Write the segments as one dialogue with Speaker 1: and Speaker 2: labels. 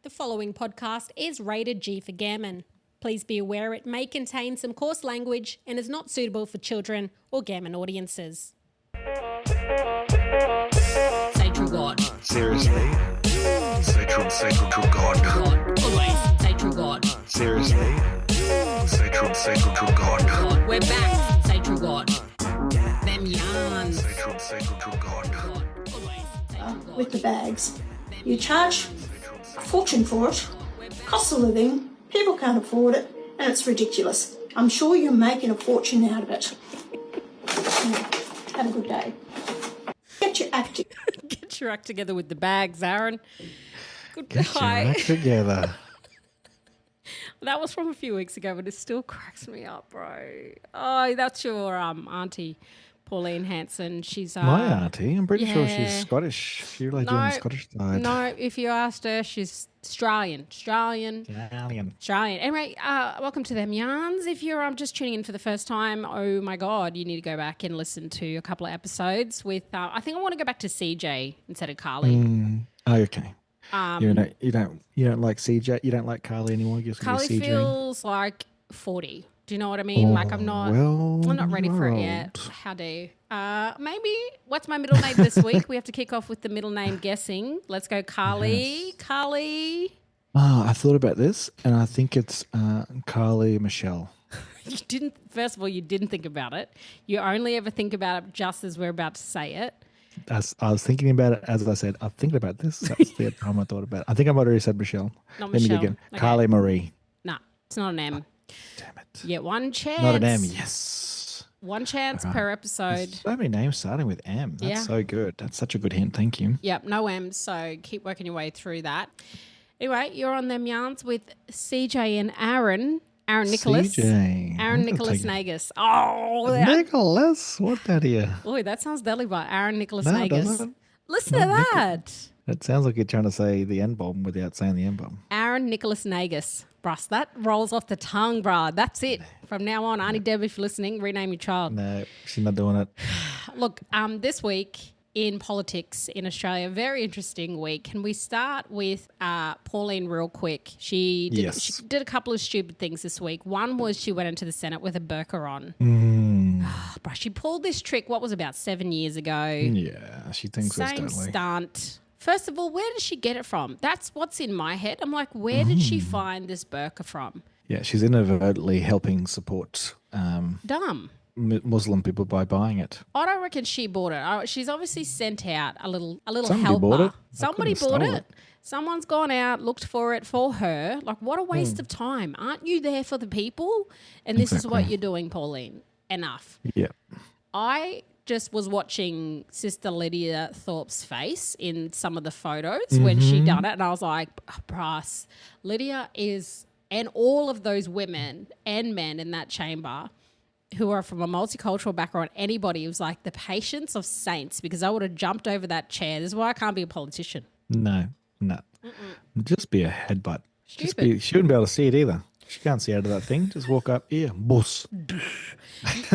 Speaker 1: The following podcast is rated G for gammon. Please be aware it may contain some coarse language and is not suitable for children or gammon audiences. Say true God.
Speaker 2: Seriously? Say true God.
Speaker 1: God. Always say true God.
Speaker 2: Seriously? Say true God.
Speaker 1: God. We're back. Say true God. Them yarns.
Speaker 2: Say true God.
Speaker 1: God. Always say true God.
Speaker 3: With the bags. You charge a fortune for it, cost of living, people can't afford it, and it's ridiculous. I'm sure you're making a fortune out of it. Have a good day. Get your act together.
Speaker 1: Get your act together with the bags, Aaron. Good
Speaker 2: Get your act together.
Speaker 1: That was from a few weeks ago, but it still cracks me up, bro. Oh, that's your auntie, Pauline Hanson. She's
Speaker 2: My auntie, I'm pretty sure she's
Speaker 1: yeah.
Speaker 2: Scottish. She's like on the Scottish side.
Speaker 1: No, if you asked her, she's Australian.
Speaker 2: Italian.
Speaker 1: Anyway, welcome to Them Yarns. If you're just tuning in for the first time, oh my God, you need to go back and listen to a couple of episodes with, I think I want to go back to CJ instead of Carly.
Speaker 2: Oh, okay. You don't like CJ, you don't like Carly anymore. You're
Speaker 1: Carly
Speaker 2: CJ.
Speaker 1: feels like 40. Do you know what I mean? Like I'm not ready for it yet.
Speaker 2: old.
Speaker 1: How do you? Maybe what's my middle name this week? We have to kick off with the middle name guessing. Let's go Carly.
Speaker 2: Yes.
Speaker 1: Carly.
Speaker 2: Oh, I thought about this, and I think it's Carly Michelle.
Speaker 1: You didn't. First of all, you didn't think about it. You only ever think about it just as we're about to say it.
Speaker 2: I was thinking about it as I said. I'm thinking about this. That's the time I thought about it. I think I might have already said Michelle.
Speaker 1: Not
Speaker 2: Let
Speaker 1: Michelle.
Speaker 2: me again.
Speaker 1: Okay.
Speaker 2: Carly Marie.
Speaker 1: Nah, it's not an M.
Speaker 2: Damn it.
Speaker 1: Yeah, one chance.
Speaker 2: Not an M. Yes.
Speaker 1: One chance per episode.
Speaker 2: So many names starting with M. That's
Speaker 1: Yeah.
Speaker 2: so good. That's such a good hint. Thank you.
Speaker 1: Yep, no M's, so keep working your way through that. Anyway, you're on Them Yarns with CJ and Aaron. Aaron Nicholas.
Speaker 2: CJ.
Speaker 1: Aaron
Speaker 2: I'm gonna
Speaker 1: Nicholas
Speaker 2: take-
Speaker 1: Nagus. Oh,
Speaker 2: Nicholas. What that here?
Speaker 1: boy, that sounds deadly, but Aaron Nicholas
Speaker 2: No,
Speaker 1: Nagus.
Speaker 2: doesn't it?
Speaker 1: Listen to
Speaker 2: Not
Speaker 1: that.
Speaker 2: It sounds like you're trying to say the N-bomb without saying the N-bomb.
Speaker 1: Aaron Nicholas Nagus. Bruss, that rolls off the tongue, bruh. That's it. From now on, Auntie Deb, if you're listening, rename your child.
Speaker 2: No, she's not doing it.
Speaker 1: Look, this week in politics in Australia, very interesting week. Can we start with Pauline real quick? She did a couple of stupid things this week. One was she went into the Senate with a burqa on. Bruh, she pulled this trick, what was about 7 years ago.
Speaker 2: Yeah, she thinks so
Speaker 1: Same
Speaker 2: steadily.
Speaker 1: stunt. First of all, where did she get it from? That's what's in my head. I'm like, where did she find this burqa from?
Speaker 2: Yeah, she's inadvertently helping support
Speaker 1: Dumb.
Speaker 2: Muslim people by buying it.
Speaker 1: I don't reckon she bought it. She's obviously sent out a little
Speaker 2: Somebody
Speaker 1: helper.
Speaker 2: bought it.
Speaker 1: Somebody
Speaker 2: They could've
Speaker 1: bought
Speaker 2: stole
Speaker 1: it. Someone's gone out, looked for it for her. Like, what a waste of time. Aren't you there for the people? And this is what
Speaker 2: Exactly.
Speaker 1: you're doing, Pauline. Enough.
Speaker 2: Yeah.
Speaker 1: I just was watching Sister Lydia Thorpe's face in some of the photos when she done it, and I was like, oh, Bryce, Lydia is, and all of those women and men in that chamber who are from a multicultural background, anybody was like the patience of saints, because I would have jumped over that chair. This is why I can't be a politician.
Speaker 2: No. Just be a headbutt.
Speaker 1: Stupid.
Speaker 2: She wouldn't be able to see it either. She can't see out of that thing. Just walk up here, boss.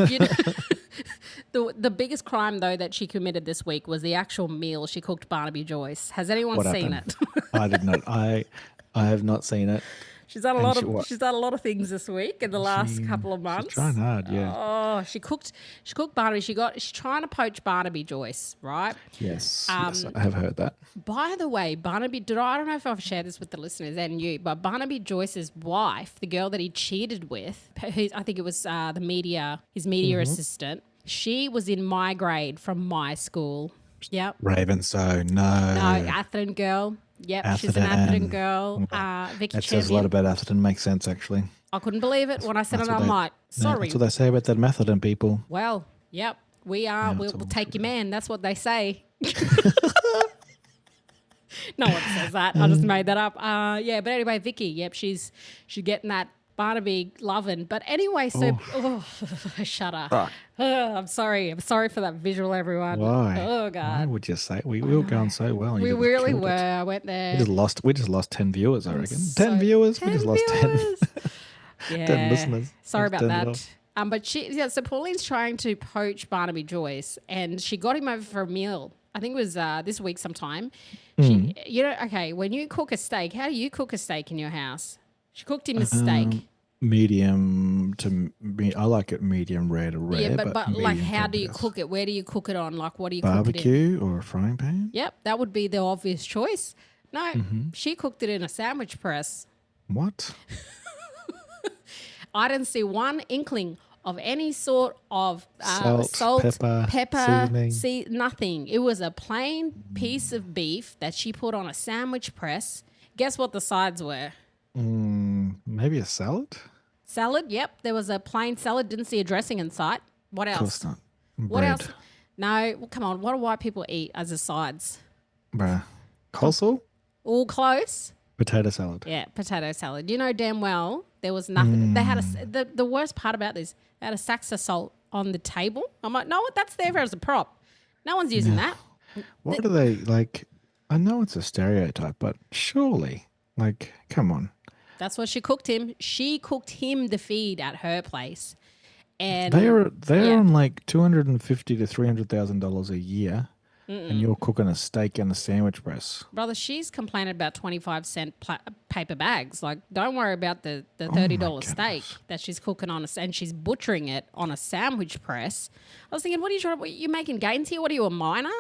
Speaker 1: You know, the biggest crime, though, that she committed this week was the actual meal she cooked Barnaby Joyce. Has anyone
Speaker 2: What
Speaker 1: seen
Speaker 2: happened?
Speaker 1: it?
Speaker 2: I did not. I have not seen it.
Speaker 1: She's done
Speaker 2: And
Speaker 1: she's done a lot of things this week in the last couple of months.
Speaker 2: She's trying hard, yeah.
Speaker 1: Oh, she cooked Barnaby. She's trying to poach Barnaby Joyce, right?
Speaker 2: Yes, yes, I have heard that.
Speaker 1: By the way, Barnaby, I don't know if I've shared this with the listeners and you, but Barnaby Joyce's wife, the girl that he cheated with, I think it was his media assistant, she was in my grade from my school. Yep.
Speaker 2: Raven, so no.
Speaker 1: No, Atherton girl. Yep, she's an Atherton girl. Vicky
Speaker 2: That says a lot
Speaker 1: Champion.
Speaker 2: about Atherton. Makes sense, actually.
Speaker 1: I couldn't believe it when I said
Speaker 2: That's
Speaker 1: it.
Speaker 2: what
Speaker 1: I'm
Speaker 2: they-
Speaker 1: like,
Speaker 2: Yeah,
Speaker 1: sorry.
Speaker 2: that's what they say about that Atherton people.
Speaker 1: Well, yep, we are. We'll take your man. That's what they say. No one says that. I just made that up. Yeah, but anyway, Vicky. Yep, she's getting that Barnaby loving. But anyway, so shudder. I'm sorry. I'm sorry for that visual, everyone.
Speaker 2: Why?
Speaker 1: Oh
Speaker 2: Why
Speaker 1: God.
Speaker 2: would you say we were going so well? and
Speaker 1: We
Speaker 2: you just
Speaker 1: really
Speaker 2: killed
Speaker 1: were.
Speaker 2: it.
Speaker 1: I went there.
Speaker 2: We just lost 10 viewers, I reckon.
Speaker 1: So-
Speaker 2: 10 viewers. We just lost 10.
Speaker 1: viewers. Yeah.
Speaker 2: 10 listeners.
Speaker 1: Sorry
Speaker 2: Let's
Speaker 1: about
Speaker 2: turn it
Speaker 1: that.
Speaker 2: off.
Speaker 1: But so Pauline's trying to poach Barnaby Joyce, and she got him over for a meal. I think it was this week sometime.
Speaker 2: Mm.
Speaker 1: Okay, when you cook a steak, how do you cook a steak in your house? She cooked him a steak.
Speaker 2: Medium I like it medium rare to rare.
Speaker 1: Yeah, but like,
Speaker 2: medium
Speaker 1: how do you
Speaker 2: best.
Speaker 1: cook it? Where do you cook it on? Like, what do you cook it in?
Speaker 2: Barbecue or a frying pan?
Speaker 1: Yep, that would be the obvious choice. No, she cooked it in a sandwich press.
Speaker 2: What?
Speaker 1: I didn't see one inkling of any sort of
Speaker 2: Salt, pepper, seasoning.
Speaker 1: nothing. It was a plain piece of beef that she put on a sandwich press. Guess what the sides were?
Speaker 2: Maybe a salad?
Speaker 1: Salad, yep. There was a plain salad. Didn't see a dressing in sight. What else?
Speaker 2: Of course not.
Speaker 1: What
Speaker 2: Bread.
Speaker 1: else? No, well, come on. What do white people eat as a sides?
Speaker 2: Bruh. Coleslaw?
Speaker 1: All close.
Speaker 2: Potato salad.
Speaker 1: Yeah, potato salad. You know damn well there was nothing. They had the worst part about this. They had a sack of salt on the table. I'm like, no, that's there as a prop. No one's using that.
Speaker 2: What do they like? I know it's a stereotype, but surely, like, come on.
Speaker 1: That's what she cooked him. She cooked him the feed at her place, and
Speaker 2: They're on like $250,000 to $300,000 a year, and you're cooking a steak in a sandwich press.
Speaker 1: brother, she's complaining about 25-cent paper bags. Like, don't worry about the $30 steak that she's cooking on, and she's butchering it on a sandwich press. I was thinking, what are you making gains here? What are you, a miner?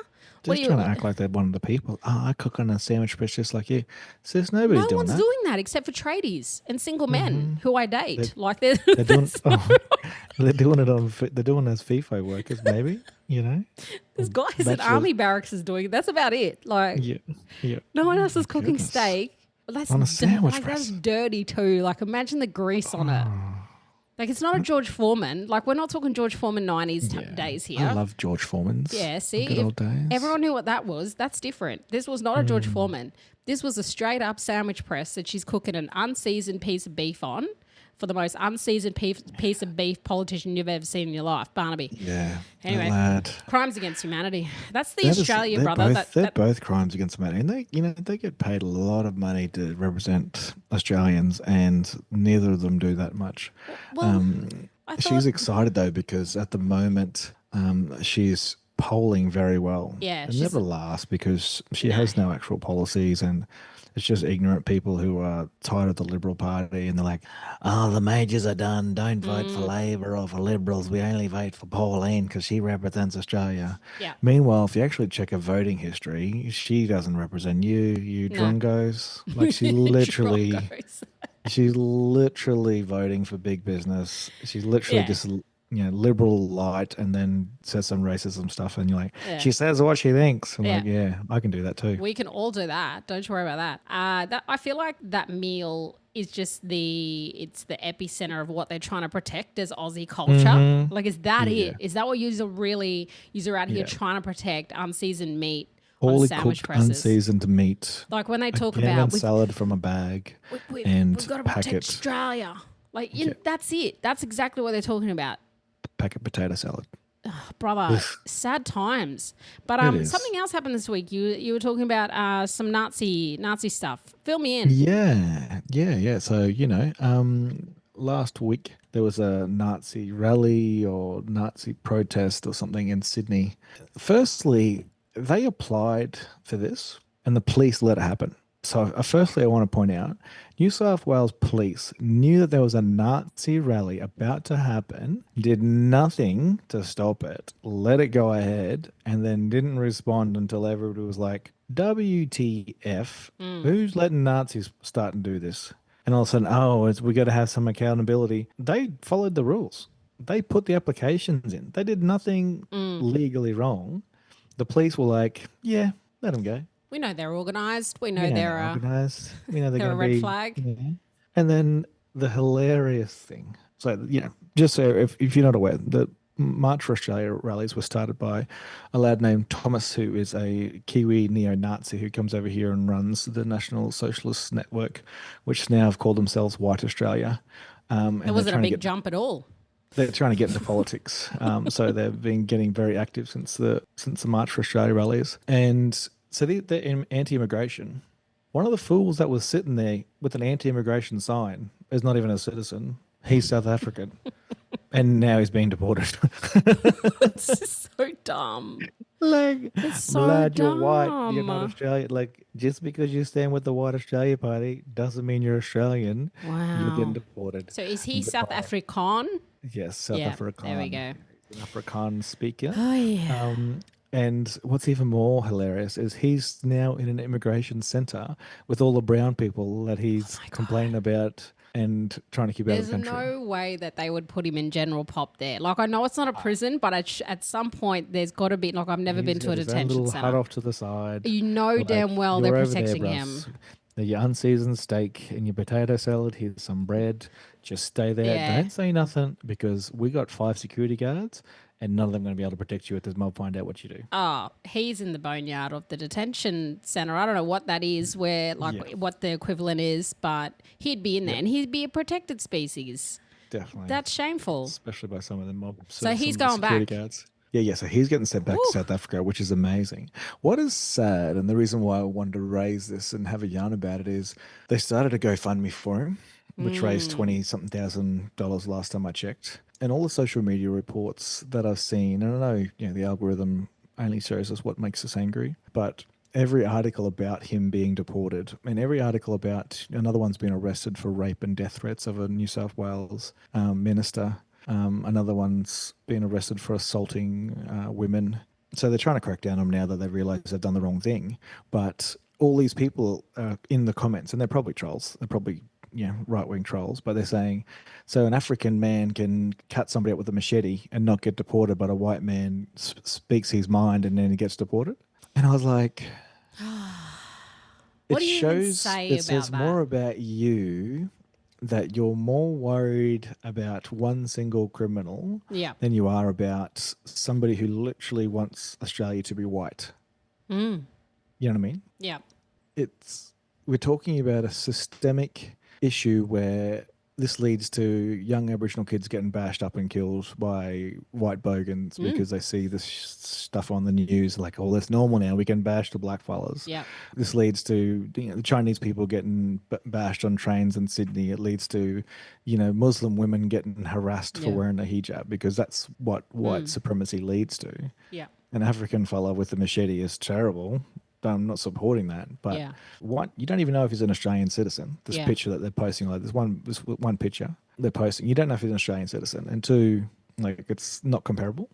Speaker 2: Just trying to act like they're one of the people. Oh, I cook on a sandwich press just like you. Sis, nobody's doing that.
Speaker 1: No one's doing that except for tradies and single men who I date. They're
Speaker 2: doing, they're doing it on. They're doing it as FIFO workers, maybe. You know,
Speaker 1: there's guys at army barracks is doing it. That's about it. Like,
Speaker 2: yeah.
Speaker 1: No one else is cooking steak. Well, that's
Speaker 2: on a sandwich
Speaker 1: That's
Speaker 2: press.
Speaker 1: dirty too. Like, imagine the grease on it. Like, it's not a George Foreman. Like, we're not talking George Foreman 90s days here.
Speaker 2: I love George Foreman's.
Speaker 1: Yeah, see?
Speaker 2: Good old days.
Speaker 1: Everyone knew what that was. That's different. This was not a George Foreman. This was a straight up sandwich press that she's cooking an unseasoned piece of beef on for the most unseasoned piece of beef politician you've ever seen in your life, Barnaby.
Speaker 2: Yeah.
Speaker 1: Anyway,
Speaker 2: lad.
Speaker 1: crimes against humanity. That's the Australia, brother.
Speaker 2: They're both crimes against humanity. And they get paid a lot of money to represent Australians, and neither of them do that much.
Speaker 1: Well,
Speaker 2: she's excited though because at the moment she's polling very well.
Speaker 1: Yeah,
Speaker 2: it never lasts because she has no actual policies, and it's just ignorant people who are tired of the Liberal Party, and they're like, oh, the majors are done. Don't vote for Labor or for Liberals. We only vote for Pauline because she represents Australia.
Speaker 1: Yeah.
Speaker 2: Meanwhile, if you actually check her voting history, she doesn't represent you drungos. Like, she literally... She's literally voting for big business. She's literally just, liberal light, and then says some racism stuff, and you're like, she says what she thinks. I'm like, yeah, I can do that too.
Speaker 1: We can all do that. Don't you worry about that. I feel like that meal is just it's the epicenter of what they're trying to protect as Aussie culture. Like, is that it? Is that what you're out here trying to protect? Unseasoned meat.
Speaker 2: All
Speaker 1: sandwich
Speaker 2: cooked,
Speaker 1: presses.
Speaker 2: Unseasoned meat.
Speaker 1: Like, when they talk
Speaker 2: about salad from a bag and
Speaker 1: we've got to
Speaker 2: packet.
Speaker 1: protect Australia. Like, that's it. That's exactly what they're talking about.
Speaker 2: Packet potato salad.
Speaker 1: Oh, brother, sad times. But something else happened this week. You were talking about some Nazi stuff. Fill me in.
Speaker 2: Yeah. So, last week there was a Nazi rally or Nazi protest or something in Sydney. Firstly, they applied for this and the police let it happen. So firstly, I want to point out, New South Wales police knew that there was a Nazi rally about to happen, did nothing to stop it, let it go ahead, and then didn't respond until everybody was like, WTF, who's letting Nazis start and do this? And all of a sudden, we got to have some accountability. They followed the rules. They put the applications in. They did nothing legally wrong. The police were like, yeah, let them go.
Speaker 1: We know they're organised. We know they're
Speaker 2: organised. We know
Speaker 1: they're a red flag.
Speaker 2: Yeah. And then the hilarious thing. So, just so if you're not aware, the March for Australia rallies were started by a lad named Thomas, who is a Kiwi neo-Nazi who comes over here and runs the National Socialist Network, which now have called themselves White Australia.
Speaker 1: It wasn't a big jump at all.
Speaker 2: They're trying to get into politics. So they've been getting very active since the March for Australia rallies. And so they're anti-immigration. One of the fools that was sitting there with an anti-immigration sign is not even a citizen. He's South African. And now he's being deported.
Speaker 1: It's just so dumb.
Speaker 2: Like,
Speaker 1: It's
Speaker 2: I'm
Speaker 1: so
Speaker 2: glad you're white. You're not
Speaker 1: dumb.
Speaker 2: Australian. Like, just because you stand with the White Australia Party doesn't mean you're Australian. You're getting
Speaker 1: Wow.
Speaker 2: deported.
Speaker 1: So is he South
Speaker 2: Goodbye.
Speaker 1: African?
Speaker 2: Yes, South
Speaker 1: Yeah, there we
Speaker 2: African.
Speaker 1: go.
Speaker 2: He's an Afrikaans speaker.
Speaker 1: Oh yeah.
Speaker 2: And what's even more hilarious is he's now in an immigration center with all the brown people that he's
Speaker 1: My
Speaker 2: complaining
Speaker 1: God.
Speaker 2: about and trying to keep out of
Speaker 1: There's
Speaker 2: the country.
Speaker 1: no way that they would put him in general pop there. Like, I know it's not a prison, but at some point there's got to be, like, I've never
Speaker 2: He's
Speaker 1: been to
Speaker 2: got
Speaker 1: a
Speaker 2: his own
Speaker 1: detention
Speaker 2: little hut
Speaker 1: center.
Speaker 2: off to the side.
Speaker 1: You know
Speaker 2: Like,
Speaker 1: damn well they're
Speaker 2: you're over there,
Speaker 1: protecting him.
Speaker 2: bruss. Your unseasoned steak and your potato salad. Here's some bread. Just stay there.
Speaker 1: Yeah.
Speaker 2: Don't say nothing because we got 5 security guards and none of them going to be able to protect you if this mob find out what you do.
Speaker 1: Oh, he's in the boneyard of the detention center. I don't know what that is, where, like,
Speaker 2: Yeah.
Speaker 1: what the equivalent is, but he'd be in there and he'd be a protected species.
Speaker 2: Definitely.
Speaker 1: That's shameful.
Speaker 2: Especially by some of the mob.
Speaker 1: So he's
Speaker 2: some of the
Speaker 1: going
Speaker 2: security
Speaker 1: back.
Speaker 2: guards. Yeah. So he's getting sent back to South Africa, which is amazing. What is sad, and the reason why I wanted to raise this and have a yarn about it is they started a GoFundMe for him, which raised 20 something $1,000 last time I checked. And all the social media reports that I've seen, and I know, the algorithm only shows us what makes us angry, but every article about him being deported, and every article about another one's been arrested for rape and death threats of a New South Wales minister. Another one's been arrested for assaulting women. So they're trying to crack down on them now that they realise they've done the wrong thing. But all these people are in the comments, and they're probably trolls. They're probably right-wing trolls, but they're saying, so an African man can cut somebody up with a machete and not get deported, but a white man speaks his mind and then he gets deported. And I was like,
Speaker 1: What do you even say
Speaker 2: it
Speaker 1: about
Speaker 2: says
Speaker 1: that?
Speaker 2: more about you that you're more worried about one single criminal
Speaker 1: Yeah.
Speaker 2: than you are about somebody who literally wants Australia to be white. You know what I mean?
Speaker 1: Yeah.
Speaker 2: We're talking about a systemic issue where this leads to young Aboriginal kids getting bashed up and killed by white bogans because they see this stuff on the news like, oh, that's normal now. We can bash the black fellas.
Speaker 1: Yeah.
Speaker 2: This leads to the Chinese people getting bashed on trains in Sydney. It leads to, Muslim women getting harassed for wearing a hijab because that's what white supremacy leads to.
Speaker 1: Yeah.
Speaker 2: An African fella with a machete is terrible. I'm not supporting that, but you don't even know if he's an Australian citizen. This picture that they're posting, like this one picture they're posting, you don't know if he's an Australian citizen, and two, like it's not comparable.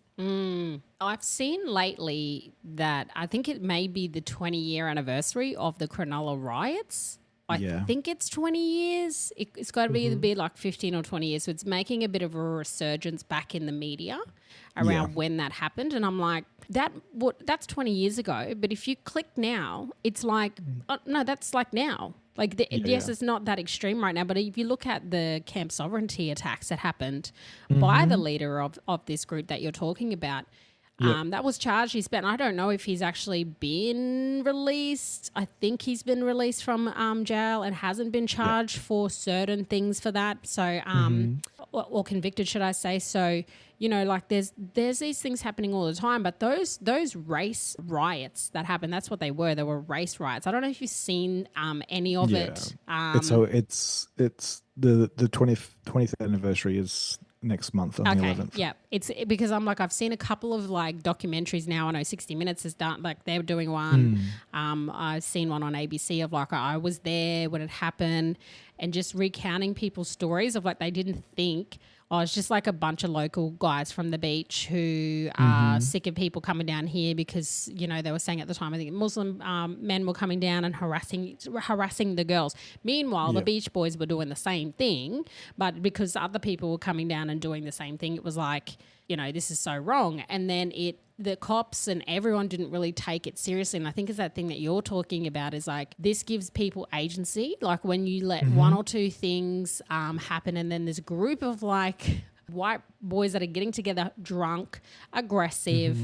Speaker 1: I've seen lately that I think it may be the 20-year anniversary of the Cronulla riots. I think it's 20 years. It's got to be either be like 15 or 20 years. So it's making a bit of a resurgence back in the media around when that happened. And I'm like, that's 20 years ago. But if you click now, it's like, no, that's like now. Like, yes, it's not that extreme right now. But if you look at the Camp Sovereignty attacks that happened by the leader of this group that you're talking about, that was charged. I don't know if he's actually been released. I think he's been released from jail and hasn't been charged for certain things for that. So, or convicted, should I say. So, like there's these things happening all the time, but those race riots that happened, that's what they were. They were race riots. I don't know if you've seen any of it.
Speaker 2: It's the 20th anniversary is next month on the 11th.
Speaker 1: Yeah. It's because I've seen a couple of like documentaries now. I know 60 Minutes has done, like they're doing one. I've seen one on ABC of like, I was there when it happened, and just recounting people's stories of like, they didn't think, it's just like a bunch of local guys from the beach who are sick of people coming down here because, they were saying at the time, I think Muslim men were coming down and harassing the girls. Meanwhile, the Beach Boys were doing the same thing, but because other people were coming down and doing the same thing, it was like, this is so wrong. And then the cops and everyone didn't really take it seriously. And I think it's that thing that you're talking about is like, this gives people agency. Like when you let one or two things happen, and then there's a group of like white boys that are getting together drunk, aggressive,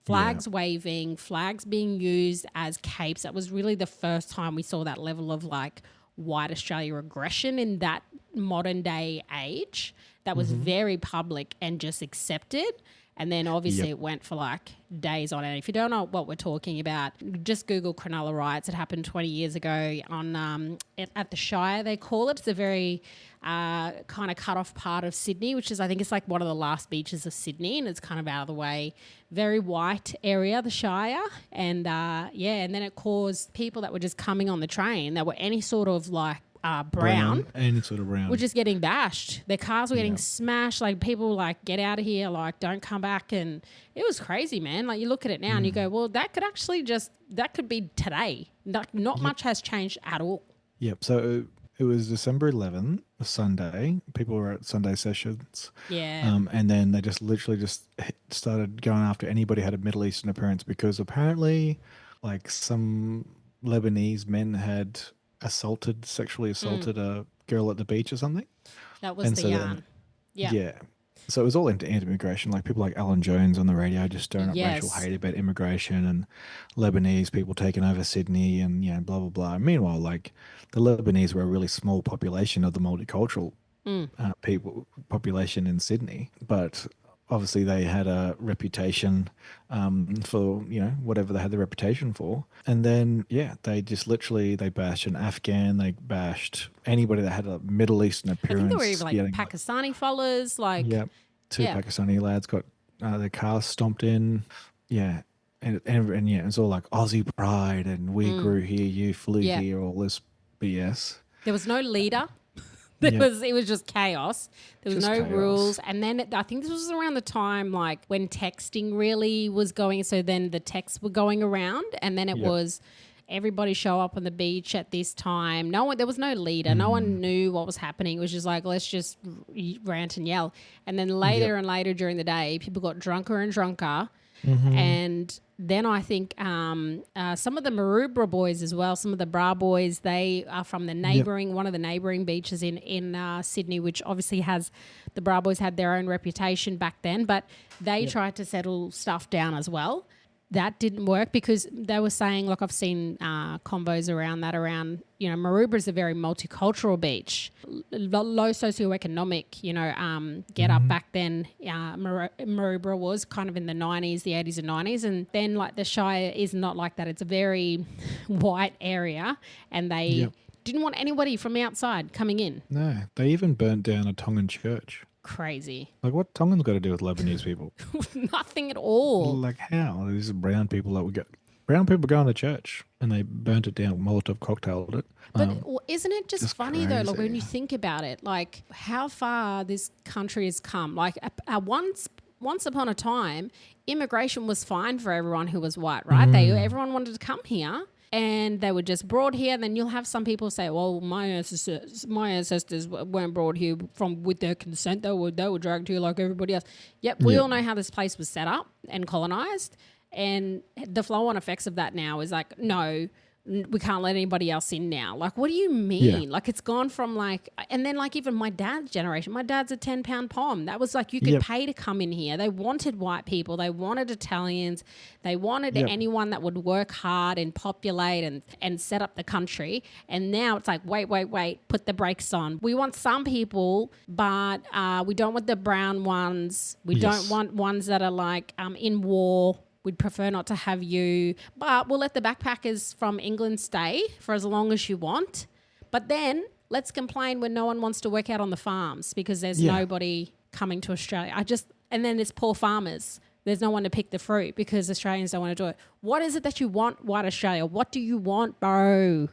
Speaker 1: flags waving, flags being used as capes. That was really the first time we saw that level of like white Australia aggression in that modern day age that was very public and just accepted. And then obviously it went for like days on end. If you don't know what we're talking about, just Google Cronulla riots. It happened 20 years ago on at the Shire, they call it. It's a very kind of cut off part of Sydney, which is, I think it's like one of the last beaches of Sydney, and it's kind of out of the way. Very white area, the Shire. And and then it caused people that were just coming on the train that were any sort of like brown,
Speaker 2: any sort of brown,
Speaker 1: were just getting bashed. Their cars were getting smashed. Like people were like, get out of here, like don't come back. And it was crazy, man. Like you look at it now and you go, well, that could actually that could be today. Not much has changed at all.
Speaker 2: Yep. So it was December 11th, a Sunday. People were at Sunday sessions.
Speaker 1: Yeah.
Speaker 2: And then they just literally started going after anybody who had a Middle Eastern appearance, because apparently like some Lebanese men had sexually assaulted a girl at the beach or something.
Speaker 1: That was the yarn.
Speaker 2: Yeah. So it was all anti-immigration, like people like Alan Jones on the radio just stirring up racial hate about immigration and Lebanese people taking over Sydney and blah, blah, blah. Meanwhile, like the Lebanese were a really small population of the multicultural population in Sydney, but obviously they had a reputation for, whatever they had the reputation for. And then, they just literally, they bashed an Afghan, they bashed anybody that had a Middle Eastern appearance.
Speaker 1: I think there were even like Pakistani fellas. Like,
Speaker 2: two Pakistani lads got their cars stomped in. Yeah. And it's all like Aussie pride and we grew here, you flew here, all this BS.
Speaker 1: There was no leader. It was just chaos. There was no rules. And then I think this was around the time like when texting really was going. So then the texts were going around, and then it was everybody show up on the beach at this time. There was no leader. No one knew what was happening. It was just like, let's just rant and yell. And then later and later during the day, people got drunker and drunker. And then I think some of the Maroubra boys as well, some of the Bra boys, they are from the neighbouring, one of the neighbouring beaches in Sydney, which obviously the Bra boys had their own reputation back then, but they tried to settle stuff down as well. That didn't work because they were saying, look, I've seen combos around Maroubra is a very multicultural beach, low socioeconomic, get up back then. Maroubra was kind of in the 90s, the 80s and 90s. And then like the Shire is not like that. It's a very white area, and they didn't want anybody from outside coming in.
Speaker 2: No, they even burnt down a Tongan church.
Speaker 1: Crazy.
Speaker 2: Like what Tongans got to do with Lebanese people?
Speaker 1: Nothing at all.
Speaker 2: Like how? These are brown people going to church and they burnt it down, Molotov cocktailed it.
Speaker 1: But isn't it just funny
Speaker 2: crazy.
Speaker 1: though, like when you think about it, like how far this country has come. Like once upon a time, immigration was fine for everyone who was white, right? Everyone wanted to come here. And they were just brought here. And then you'll have some people say, well, my ancestors weren't brought here with their consent. They were dragged here like everybody else. Yep, we all know how this place was set up and colonised. And the flow-on effects of that now is like, no, we can't let anybody else in now. Like, what do you mean?
Speaker 2: Yeah.
Speaker 1: Like, it's gone from like, and then like even my dad's generation, my dad's a 10-pound pom. That was like, you could pay to come in here. They wanted white people. They wanted Italians. They wanted anyone that would work hard and populate and set up the country. And now it's like, wait, put the brakes on. We want some people, but we don't want the brown ones. We don't want ones that are like in war. We'd prefer not to have you, but we'll let the backpackers from England stay for as long as you want. But then let's complain when no one wants to work out on the farms because there's nobody coming to Australia. And then it's poor farmers. There's no one to pick the fruit because Australians don't want to do it. What is it that you want, white Australia? What do you want, bro?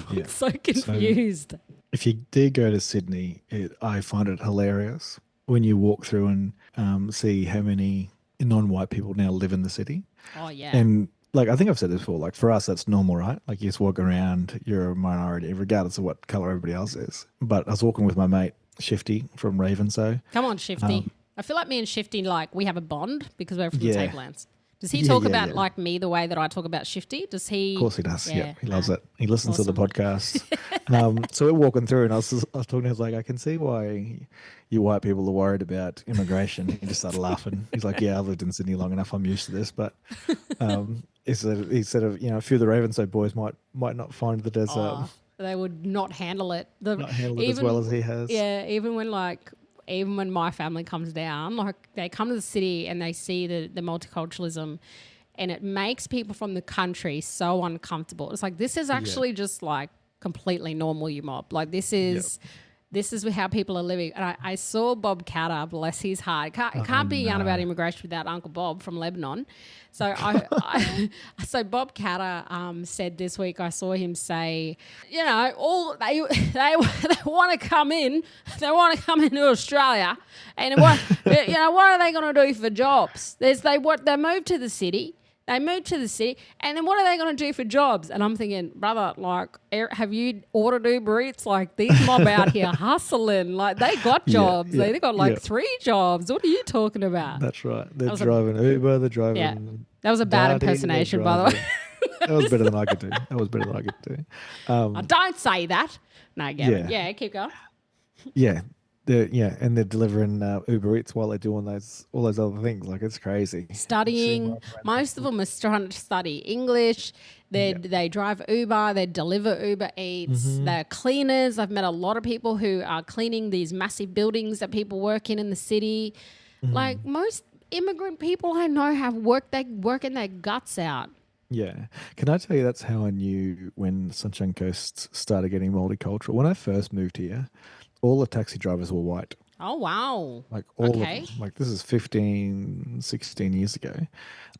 Speaker 1: I'm so confused.
Speaker 2: So if you did go to Sydney, I find it hilarious when you walk through and see how many non-white people now live in the city.
Speaker 1: Oh, yeah.
Speaker 2: And like, I think I've said this before, like for us, that's normal, right? Like you just walk around, you're a minority, regardless of what colour everybody else is. But I was walking with my mate, Shifty from Ravenso.
Speaker 1: Come on, Shifty. I feel like me and Shifty, like we have a bond because we're from the Tablelands. Does he talk about like me the way that I talk about Shifty? Does he?
Speaker 2: Of course he does. Yeah, he loves it. He listens to the podcast. So we're walking through, and I was talking to him. I was like, I can see why you white people are worried about immigration. He just started laughing. He's like, yeah, I've lived in Sydney long enough. I'm used to this. But he said a few of the Ravenso boys might not find that there's
Speaker 1: they would not handle it.
Speaker 2: Not handle it as well as he has.
Speaker 1: Yeah, even when like even when my family comes down, like they come to the city and they see the multiculturalism, and it makes people from the country so uncomfortable. It's like, this is actually just like completely normal, you mob. Like this is how people are living. And I saw Bob Catter, bless his heart. Can't be young about immigration without Uncle Bob from Lebanon. So so Bob Catter said this week, I saw him say, you know, all they want to come in, they want to come into Australia, and what you know, what are they going to do for jobs? They moved to the city. They moved to the city, and then what are they going to do for jobs? And I'm thinking, brother, like, have you ordered Uber Eats? Like, these mob out here hustling. Like, they got jobs. They got like 3 jobs. What are you talking about?
Speaker 2: That's right. They're driving Uber. They're driving.
Speaker 1: Yeah, that was a bad impersonation, by the way.
Speaker 2: That was better than I could do.
Speaker 1: Don't say that. No, Gavin. Yeah, keep going.
Speaker 2: Yeah. And they're delivering Uber Eats while they're doing all those other things. Like, it's crazy.
Speaker 1: Studying. Most of them are trying to study English. They drive Uber. They deliver Uber Eats. They're cleaners. I've met a lot of people who are cleaning these massive buildings that people work in the city. Like, most immigrant people I know have worked. They working their guts out.
Speaker 2: Yeah. Can I tell you, that's how I knew when Sunshine Coast started getting multicultural. When I first moved here, all the taxi drivers were white.
Speaker 1: Oh, wow.
Speaker 2: Like all of them. Like, this is 15, 16 years ago. I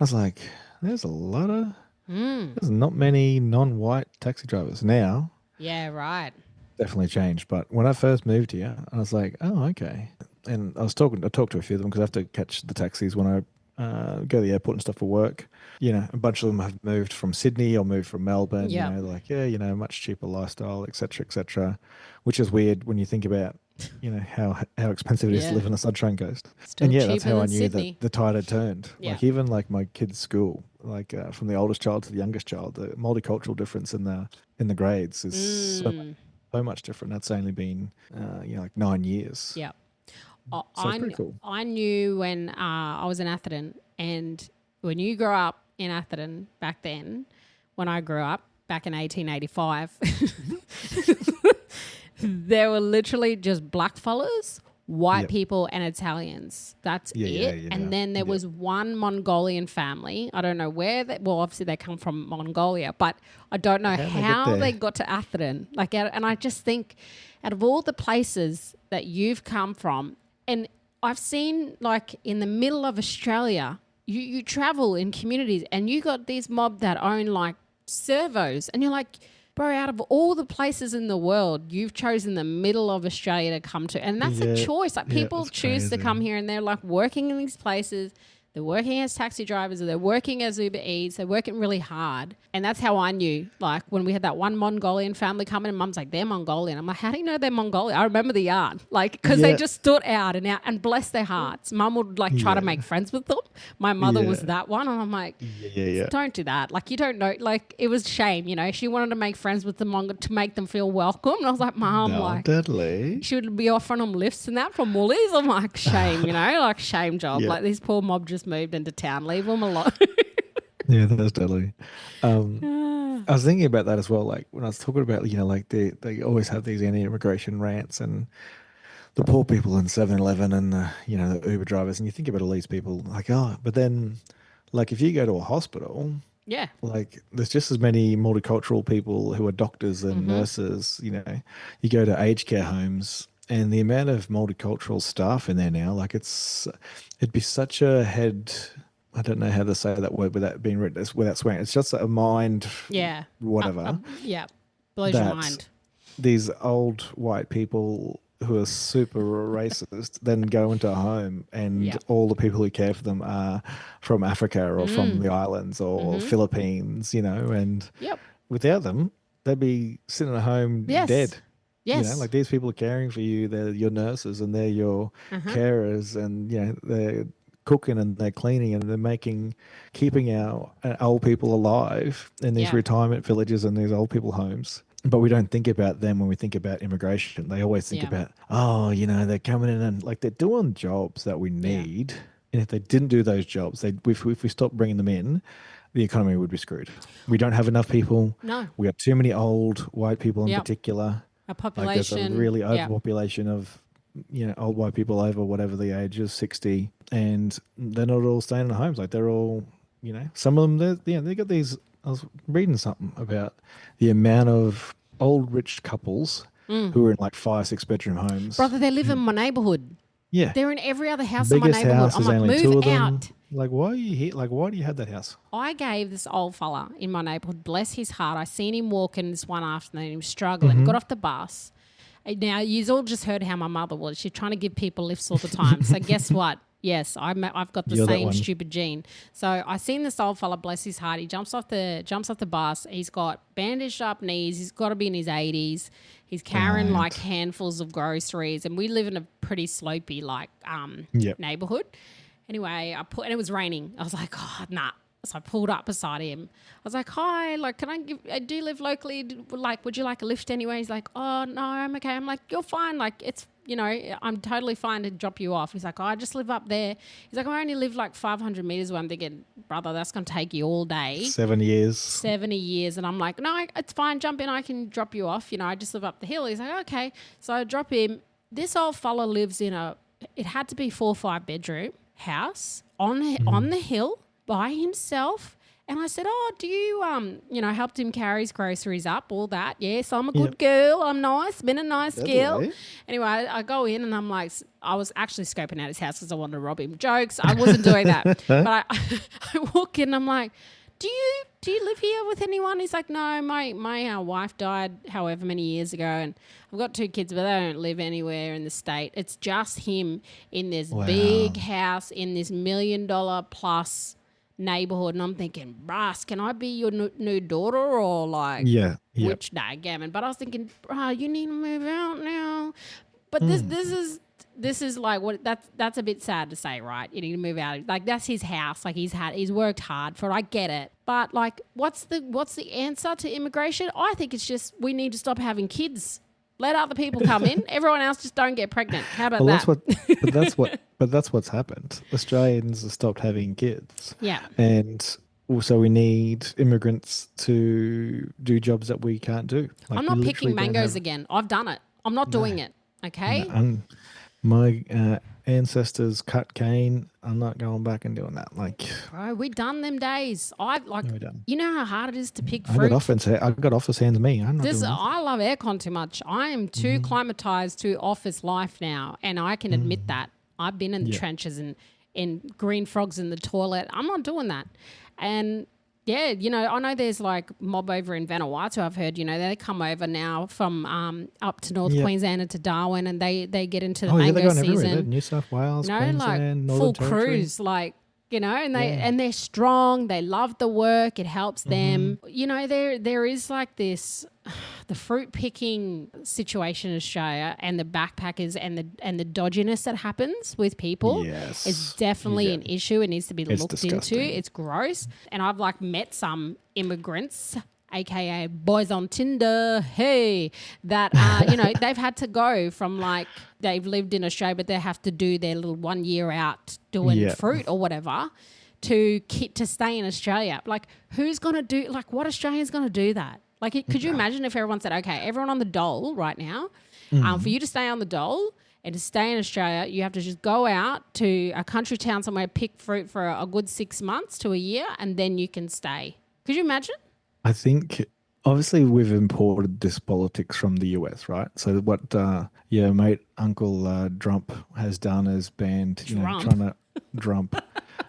Speaker 2: was like, there's not many non-white taxi drivers now.
Speaker 1: Yeah, right.
Speaker 2: Definitely changed. But when I first moved here, I was like, oh, okay. And I talked to a few of them because I have to catch the taxis when I go to the airport and stuff for work. You know, a bunch of them have moved from Sydney or moved from Melbourne.
Speaker 1: Yep.
Speaker 2: You know, like, much cheaper lifestyle, etc., which is weird when you think about, you know, how expensive it is to live on the Sunshine Coast.
Speaker 1: Still cheaper
Speaker 2: that's how I knew
Speaker 1: Sydney.
Speaker 2: that the tide had turned.
Speaker 1: Yeah.
Speaker 2: Like, even like my kids' school, like from the oldest child to the youngest child, the multicultural difference in the grades is so much different. That's only been like 9 years.
Speaker 1: Yeah.
Speaker 2: So it's pretty cool.
Speaker 1: I knew when I was in Atherton, and when you grew up in Atherton back then, when I grew up back in 1885, there were literally just black fellas, white people, and Italians. That's it. Yeah. And then there was one Mongolian family. I don't know where obviously they come from Mongolia, but I don't know how they got to Atherton. And I just think, out of all the places that you've come from, and I've seen, like, in the middle of Australia, you travel in communities and you got these mob that own like servos, and you're like, bro, out of all the places in the world, you've chosen the middle of Australia to come to. And that's a choice. Like, people choose to come here, and they're like working in these places. They're working as taxi drivers, or they're working as Uber Eats. They're working really hard. And that's how I knew, like, when we had that one Mongolian family come in, and Mum's like, they're Mongolian. I'm like, how do you know they're Mongolian? I remember the yard. Like, because they just stood out and bless their hearts. Mum would, like, try to make friends with them. My mother was that one. And I'm like, don't do that. Like, you don't know. Like, it was shame, you know. She wanted to make friends with the Mongol to make them feel welcome. And I was like, Mum,
Speaker 2: deadly.
Speaker 1: She would be offering them lifts and that from Woolies. I'm like, shame, you know, like, shame job. Like, these poor mob just moved into town. Leave them alone.
Speaker 2: Yeah, that's deadly. I was thinking about that as well. Like, when I was talking about, you know, like they always have these anti-immigration rants, and the poor people in 7-Eleven and the Uber drivers, and you think about all these people, like, oh, but then, like, if you go to a hospital, like, there's just as many multicultural people who are doctors and nurses. You know, you go to aged care homes, and the amount of multicultural staff in there now, like, it'd be such a head. I don't know how to say that word without being written, without swearing. It's just a mind, whatever.
Speaker 1: Blows your mind.
Speaker 2: These old white people who are super racist then go into a home, and all the people who care for them are from Africa or from the islands or Philippines, you know, and without them, they'd be sitting at home dead. Yes. You know, like, these people are caring for you. They're your nurses and they're your carers, and, you know, they're cooking and they're cleaning and they're keeping our old people alive in these retirement villages and these old people homes. But we don't think about them when we think about immigration. They always think about, oh, you know, they're coming in and, like, they're doing jobs that we need. And if they didn't do those jobs, if we stopped bringing them in, the economy would be screwed. We don't have enough people.
Speaker 1: No.
Speaker 2: We have too many old white people in particular.
Speaker 1: A population.
Speaker 2: Like, there's a really overpopulation of old white people over whatever the age is, 60, and they're not all staying in homes. Like they're all, some of them, they got these. I was reading something about the amount of old rich couples who are in like 5-6 bedroom homes.
Speaker 1: Brother, they live in my neighborhood.
Speaker 2: Yeah.
Speaker 1: They're in every other house in my
Speaker 2: Biggest
Speaker 1: neighborhood.
Speaker 2: house
Speaker 1: I'm
Speaker 2: is
Speaker 1: like,
Speaker 2: only 2
Speaker 1: move
Speaker 2: of them.
Speaker 1: out.
Speaker 2: Like, why are you here? Like, why do you have that house?
Speaker 1: I gave this old fella in my neighborhood, bless his heart. I seen him walking this one afternoon. He was struggling. Got off the bus. Now, you've all just heard how my mother was. She's trying to give people lifts all the time. So guess what? Yes, I've got the same stupid gene. So I seen this old fella, bless his heart. He jumps off the bus. He's got bandaged up knees. He's got to be in his 80s. He's carrying like handfuls of groceries, and we live in a pretty slopey neighborhood. Anyway, and it was raining. I was like, oh, nah. So I pulled up beside him. I was like, hi, like, do you live locally? Like, would you like a lift anyway? He's like, oh, no, I'm okay. I'm like, you're fine. Like, it's, I'm totally fine to drop you off. He's like, oh, I just live up there. He's like, I only live like 500 meters away. I'm thinking, brother, that's going to take you all day.
Speaker 2: 7 years.
Speaker 1: 70 years. And I'm like, no, it's fine. Jump in. I can drop you off. I just live up the hill. He's like, okay. So I drop him. This old fella lives in it had to be 4 or 5 bedroom house on the hill by himself. And I said, oh, do you, helped him carry his groceries up, all that. Yes, I'm a good girl. I'm nice. Been a nice girl.
Speaker 2: Right.
Speaker 1: Anyway, I go in and I'm like, I was actually scoping out his house because I wanted to rob him. Jokes. I wasn't doing that. But I walk in and I'm like, do you live here with anyone? He's like, no, my wife died however many years ago, and I've got 2 kids, but they don't live anywhere in the state. It's just him in this big house in this $1 million plus neighborhood. And I'm thinking, Russ, can I be your new daughter or like which gammon? But I was thinking, you need to move out now. But this is like what that's a bit sad to say, right? You need to move out. Like that's his house. Like he's worked hard for it. I get it. But like what's the answer to immigration? I think it's just we need to stop having kids. Let other people come in. Everyone else just don't get pregnant. How about that?
Speaker 2: But that's what's happened. Australians have stopped having kids.
Speaker 1: Yeah.
Speaker 2: And also we need immigrants to do jobs that we can't do. Like
Speaker 1: I'm not picking mangoes again. I've done it. I'm not doing it. Okay.
Speaker 2: No, my ancestors cut cane. I'm not going back and doing that. Like,
Speaker 1: bro, we done them days. You know how hard it is to pick
Speaker 2: I
Speaker 1: fruit.
Speaker 2: got office hands me. I'm not doing that.
Speaker 1: I love aircon too much. I am too climatized to office life now, and I can admit that. I've been in the trenches and in green frogs in the toilet. I'm not doing that. And yeah, I know there's like mob over in Vanuatu. I've heard, they come over now from up to North Queensland and to Darwin, and they get into the mango season.
Speaker 2: New South Wales, Queensland,
Speaker 1: like
Speaker 2: Northern
Speaker 1: full
Speaker 2: Territory.
Speaker 1: cruise, like and they're strong. They love the work. It helps them. There is like this, the fruit picking situation in Australia and the backpackers and the dodginess that happens with people is definitely an issue. It needs to be looked
Speaker 2: disgusting.
Speaker 1: into. It's gross. And I've like met some immigrants, aka boys on Tinder, that they've had to go from like they've lived in Australia, but they have to do their little 1 year out doing fruit or whatever to stay in Australia. Like, who's gonna do? Like, what Australian's gonna do that? Like, could you imagine if everyone said, okay, everyone on the dole right now, for you to stay on the dole and to stay in Australia, you have to just go out to a country town somewhere, pick fruit for a good 6 months to a year, and then you can stay. Could you imagine?
Speaker 2: I think obviously we've imported this politics from the US, right? So what mate Uncle Trump has done is banned, trying to Trump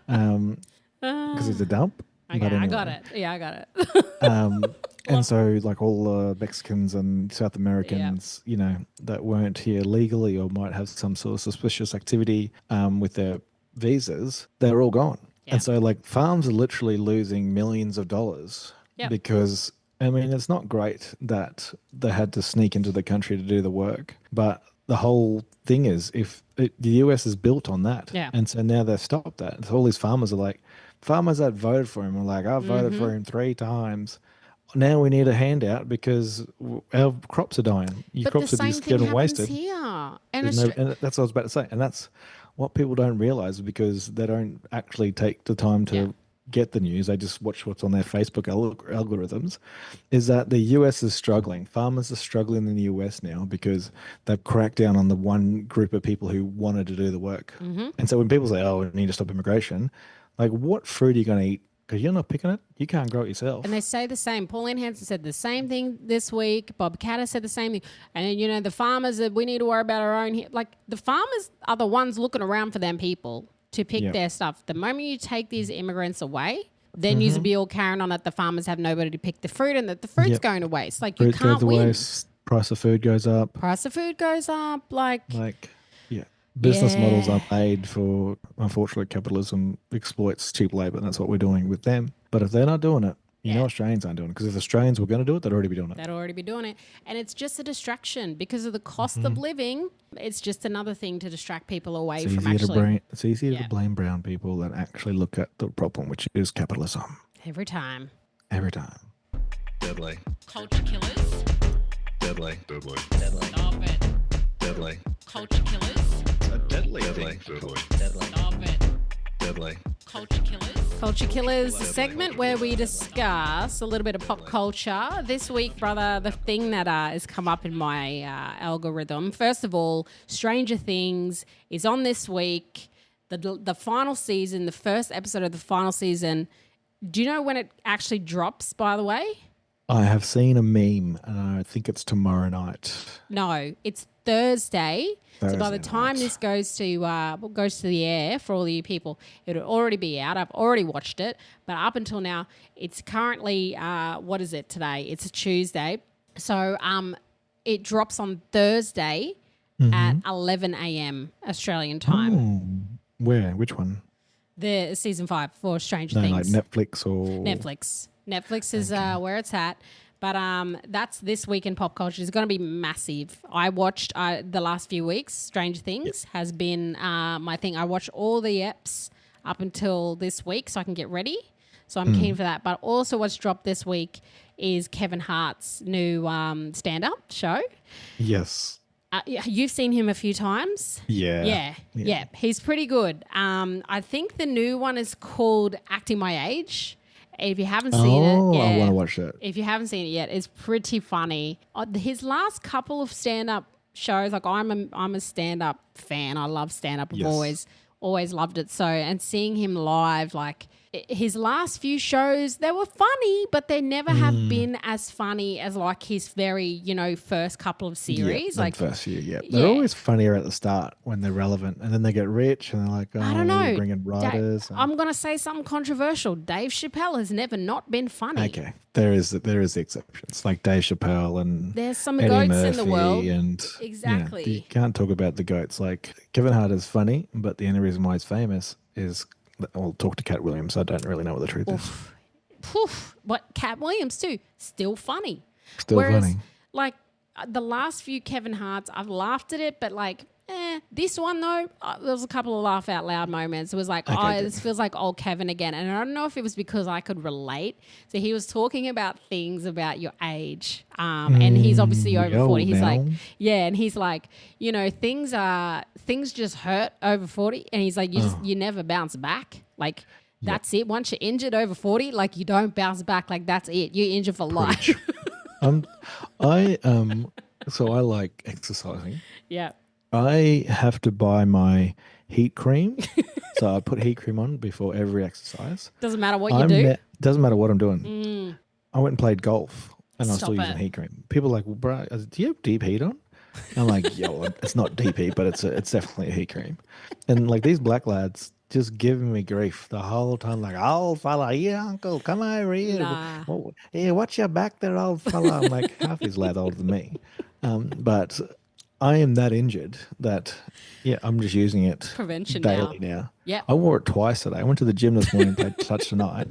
Speaker 2: because he's a dump.
Speaker 1: Okay, anyway. I got it. Yeah, I got it.
Speaker 2: And so like all the Mexicans and South Americans, that weren't here legally or might have some sort of suspicious activity with their visas, they're all gone. Yeah. And so like farms are literally losing millions of dollars because, I mean, it's not great that they had to sneak into the country to do the work, but the whole thing is the US is built on that. Yeah. And so now they've stopped that. So all these farmers are like, farmers that voted for him were like, I voted for him 3 times. Now we need a handout because our crops are dying. Your crops are just getting wasted.
Speaker 1: Here.
Speaker 2: And that's what I was about to say. And that's what people don't realize because they don't actually take the time to get the news. They just watch what's on their Facebook algorithms. Is that the US is struggling. Farmers are struggling in the US now because they've cracked down on the one group of people who wanted to do the work. And so when people say, "Oh, we need to stop immigration," like, what fruit are you going to eat? Because you're not picking it. You can't grow it yourself.
Speaker 1: And they say the same. Pauline Hanson said the same thing this week. Bob Catter said the same thing. And, you know, the farmers, we need to worry about our own. Like, the farmers are the ones looking around for them people to pick their stuff. The moment you take these immigrants away, then you'll be all carrying on that the farmers have nobody to pick the fruit and that the fruit's going to waste. Like, you can't win.
Speaker 2: Price of food goes up.
Speaker 1: Price of food goes up. Like
Speaker 2: business models are made for, unfortunately, capitalism exploits cheap labor, and that's what we're doing with them. But if they're not doing it, you know Australians aren't doing it. Because if Australians were going to do it, they'd already be doing it.
Speaker 1: They'd already be doing it. And it's just a distraction because of the cost of living. It's just another thing to distract people away from actually.
Speaker 2: It's easier to blame brown people than actually look at the problem, which is capitalism.
Speaker 1: Every time.
Speaker 2: Every time.
Speaker 4: Deadly.
Speaker 1: Culture killers.
Speaker 4: Deadly.
Speaker 5: Deadly.
Speaker 4: Deadly.
Speaker 1: Stop it.
Speaker 4: Deadly.
Speaker 1: Culture killers.
Speaker 4: A deadly
Speaker 5: Deadly.
Speaker 4: thing.
Speaker 5: Deadly.
Speaker 4: Deadly.
Speaker 1: Stop it.
Speaker 4: Deadly.
Speaker 1: Culture Killers. Culture Killers, a segment where we discuss a little bit of pop culture. This week, brother, the thing that has come up in my algorithm, first of all, Stranger Things is on this week. The final season, the first episode of the final season. Do you know when it actually drops, by the way?
Speaker 2: I have seen a meme, and I think it's tomorrow night.
Speaker 1: No, it's Thursday. So by the time this goes to the air for all you people, it'll already be out. I've already watched it, but up until now, it's currently what is it today? It's a Tuesday, so it drops on Thursday at 11 a.m. Australian time.
Speaker 2: Oh, where? Which one?
Speaker 1: The season 5 for Stranger Things.
Speaker 2: Like Netflix or
Speaker 1: Netflix. Netflix is where it's at. But that's this week in pop culture. It's going to be massive. I watched the last few weeks. Stranger Things has been my thing. I watched all the eps up until this week so I can get ready. So I'm keen for that. But also what's dropped this week is Kevin Hart's new stand-up show.
Speaker 2: Yes.
Speaker 1: You've seen him a few times.
Speaker 2: Yeah.
Speaker 1: Yeah. He's pretty good. I think the new one is called Acting My Age. If you haven't seen it,
Speaker 2: I want to watch that.
Speaker 1: If you haven't seen it yet, it's pretty funny. His last couple of stand-up shows, like I'm a stand-up fan. I love stand-up. I've always loved it. So, and seeing him live, like his last few shows, they were funny, but they never have been as funny as like his very, first couple of series.
Speaker 2: Yeah,
Speaker 1: like
Speaker 2: first few, They're always funnier at the start when they're relevant, and then they get rich and they're like, oh,
Speaker 1: I don't know.
Speaker 2: bring in writers.
Speaker 1: I'm going to say something controversial. Dave Chappelle has never not been funny.
Speaker 2: Okay, there is the exceptions, like Dave Chappelle and
Speaker 1: there's some
Speaker 2: Eddie
Speaker 1: goats
Speaker 2: Murphy
Speaker 1: in the world.
Speaker 2: And
Speaker 1: exactly.
Speaker 2: You can't talk about the goats. Like Kevin Hart is funny, but the only reason why he's famous is I'll talk to Cat Williams. I don't really know what the truth is.
Speaker 1: But Cat Williams too, still funny.
Speaker 2: Still funny.
Speaker 1: Like the last few Kevin Harts, I've laughed at it, but like, this one though, there was a couple of laugh out loud moments. It was like, this feels like old Kevin again. And I don't know if it was because I could relate. So he was talking about things about your age, and he's obviously over 40. He's like, and he's like, things just hurt over 40, and he's like, you never bounce back. Like that's it. Once you're injured over 40, like you don't bounce back. Like that's it. You're injured for life.
Speaker 2: So I like exercising.
Speaker 1: Yeah.
Speaker 2: I have to buy my heat cream. So I put heat cream on before every exercise.
Speaker 1: Doesn't matter what you do.
Speaker 2: Doesn't matter what I'm doing. I went and played golf and I'm still using heat cream. People are like, well, bro, do you have deep heat on? I'm like, it's not deep heat, but it's definitely a heat cream. And like these black lads just giving me grief the whole time. Like, old fella, yeah, uncle, come over here.
Speaker 1: Nah.
Speaker 2: Yeah, watch your back there, old fella. I'm like, half his lad older than me. But I am that injured that, I'm just using it
Speaker 1: prevention
Speaker 2: daily now.
Speaker 1: Yeah,
Speaker 2: I wore it twice today. I went to the gym this morning and played touch tonight.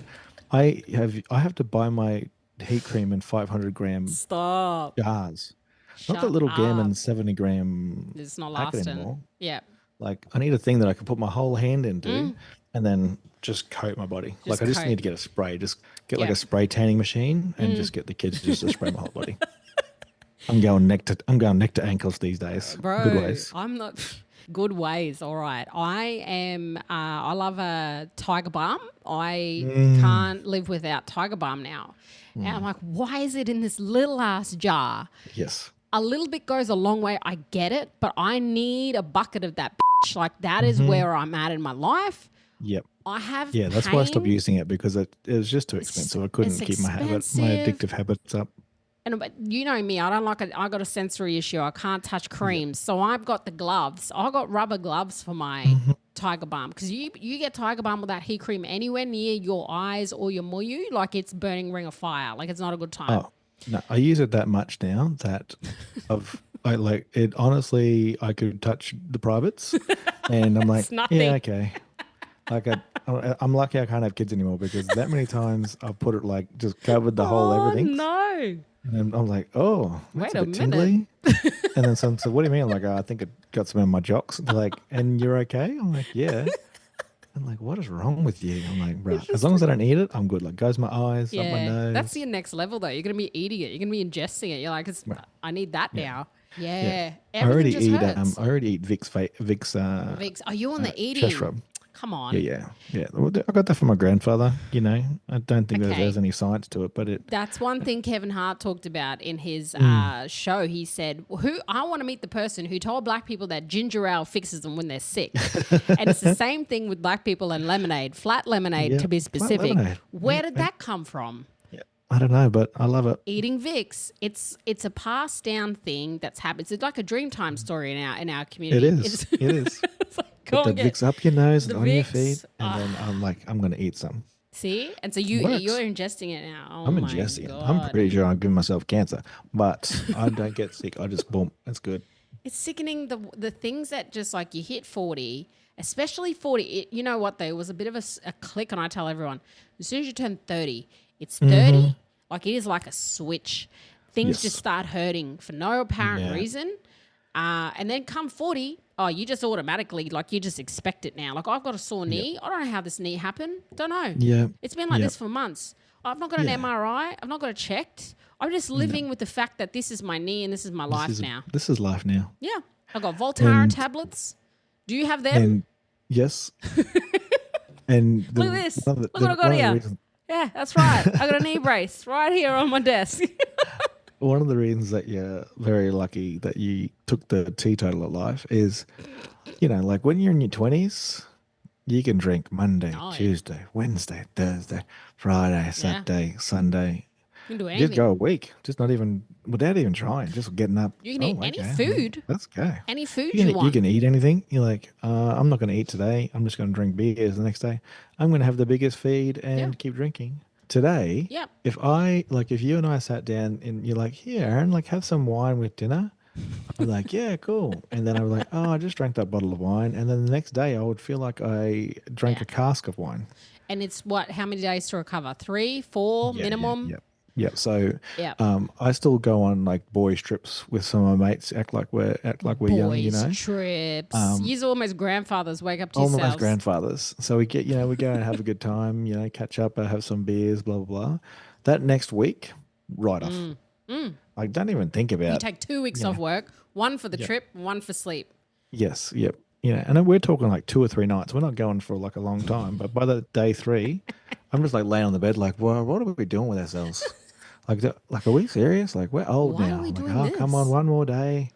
Speaker 2: I have to buy my heat cream in 500-gram jars. Not that little gammon 70-gram.
Speaker 1: It's not
Speaker 2: packet
Speaker 1: lasting
Speaker 2: anymore.
Speaker 1: Yeah.
Speaker 2: Like I need a thing that I can put my whole hand into and then just coat my body. I just need to get a spray. Just get like a spray tanning machine and just get the kids just to spray my whole body. I'm going neck to ankles these days.
Speaker 1: Bro,
Speaker 2: good ways.
Speaker 1: I'm not good ways. All right. I am. I love a Tiger Balm I can't live without Tiger Balm now. And I'm like, why is it in this little ass jar?
Speaker 2: Yes.
Speaker 1: A little bit goes a long way. I get it, but I need a bucket of that bitch. Like that is where I'm at in my life.
Speaker 2: Yep.
Speaker 1: I have
Speaker 2: Yeah, that's why I stopped
Speaker 1: pain.
Speaker 2: using it because it was just too expensive. I couldn't keep my addictive habits up.
Speaker 1: And but you know me, I don't like it. I got a sensory issue. I can't touch creams, so I've got the gloves. I got rubber gloves for my Tiger Balm because you get Tiger Balm with that heat cream anywhere near your eyes or your moyu, like it's burning ring of fire. Like it's not a good time.
Speaker 2: Oh no, I use it that much now that I like it. Honestly, I could touch the privates, and I'm like,
Speaker 1: nothing.
Speaker 2: yeah, okay. Like I'm lucky I can't have kids anymore because that many times I've put it like just covered the whole everything.
Speaker 1: No.
Speaker 2: And I'm like, oh, that's
Speaker 1: Wait
Speaker 2: a
Speaker 1: a
Speaker 2: bit tingly.
Speaker 1: minute.
Speaker 2: And then someone said, what do you mean? I'm like, oh, I think it got some in my jocks. They're like, and you're okay? I'm like, yeah. I'm like, what is wrong with you? I'm like, bro, as long as I don't eat it, I'm good. Like, goes my eyes, up my nose.
Speaker 1: That's your next level though. You're going to be eating it. You're going to be ingesting it. You're like, I need that now. Yeah.
Speaker 2: I already
Speaker 1: Everything just hurts.
Speaker 2: I already eat Vicks.
Speaker 1: Vicks. Are you on the eating?
Speaker 2: Chest rub.
Speaker 1: Come on.
Speaker 2: Yeah. Well, I got that from my grandfather. You know, I don't think there's any science to it, but
Speaker 1: That's one thing Kevin Hart talked about in his show. He said, I want to meet the person who told black people that ginger ale fixes them when they're sick. And it's the same thing with black people and lemonade, flat lemonade to be specific. Where did that come from?
Speaker 2: Yeah, I don't know, but I love it.
Speaker 1: Eating Vicks. It's a passed down thing that's happened. It's like a Dreamtime story in our community.
Speaker 2: It is. It is.
Speaker 1: It's like,
Speaker 2: Put the Vicks up your nose and on your
Speaker 1: Vicks.
Speaker 2: feet, and then I'm like, I'm going to eat some.
Speaker 1: See? And so you're ingesting it now. Oh
Speaker 2: I'm
Speaker 1: my
Speaker 2: ingesting it.
Speaker 1: God.
Speaker 2: I'm pretty sure I'm giving myself cancer, but I don't get sick. I just, boom, that's good.
Speaker 1: It's sickening the things that just like you hit 40, especially 40. You know what though? It was a bit of a click, and I tell everyone, as soon as you turn 30, it's 30. Like it is like a switch. Things just start hurting for no apparent reason. And then come 40, you just automatically, like you just expect it now. Like I've got a sore knee. I don't know how this knee happened. Don't know.
Speaker 2: Yeah.
Speaker 1: It's been like this for months. I've not got an MRI. I've not got it checked. I'm just living with the fact that this is my knee and this is my life now.
Speaker 2: This is life now.
Speaker 1: Yeah. I've got Voltaren tablets. Do you have them?
Speaker 2: And yes. And
Speaker 1: Look at this. Look what I got here. Yeah, that's right. I got a knee brace right here on my desk.
Speaker 2: One of the reasons that you're very lucky that you took the teetotaler life is, you know, like when you're in your 20s, you can drink Monday, Tuesday, Wednesday, Thursday, Friday, Saturday, Sunday.
Speaker 1: You can do anything.
Speaker 2: Just go a week, just not even, without even trying, just getting up.
Speaker 1: You can eat any food.
Speaker 2: Let's go.
Speaker 1: Any food you want.
Speaker 2: You can eat anything. You're like, I'm not going to eat today. I'm just going to drink beers the next day. I'm going to have the biggest feed and keep drinking. Today, if you and I sat down and you're like, here, Aaron, like have some wine with dinner. I'm like, yeah, cool. And then I was like, I just drank that bottle of wine. And then the next day I would feel like I drank a cask of wine.
Speaker 1: And it's how many days to recover? 3, 4 minimum?
Speaker 2: Yeah. So I still go on like boys trips with some of my mates, act like we're young, you know.
Speaker 1: Boys trips. You're almost grandfathers, wake up to
Speaker 2: Almost
Speaker 1: yourselves.
Speaker 2: grandfathers. So we go and have a good time, you know, catch up, have some beers, blah, blah, blah. That next week, right off. Like, don't even think about it.
Speaker 1: You take 2 weeks off work, one for the trip, one for sleep.
Speaker 2: Yes, yep. You know, and we're talking like 2 or 3 nights. We're not going for like a long time. But by the day 3, I'm just like laying on the bed like, well, what are we doing with ourselves? Like, are we serious? Like, we're old now.
Speaker 1: Are we doing
Speaker 2: like,
Speaker 1: this?
Speaker 2: Come on, one more day.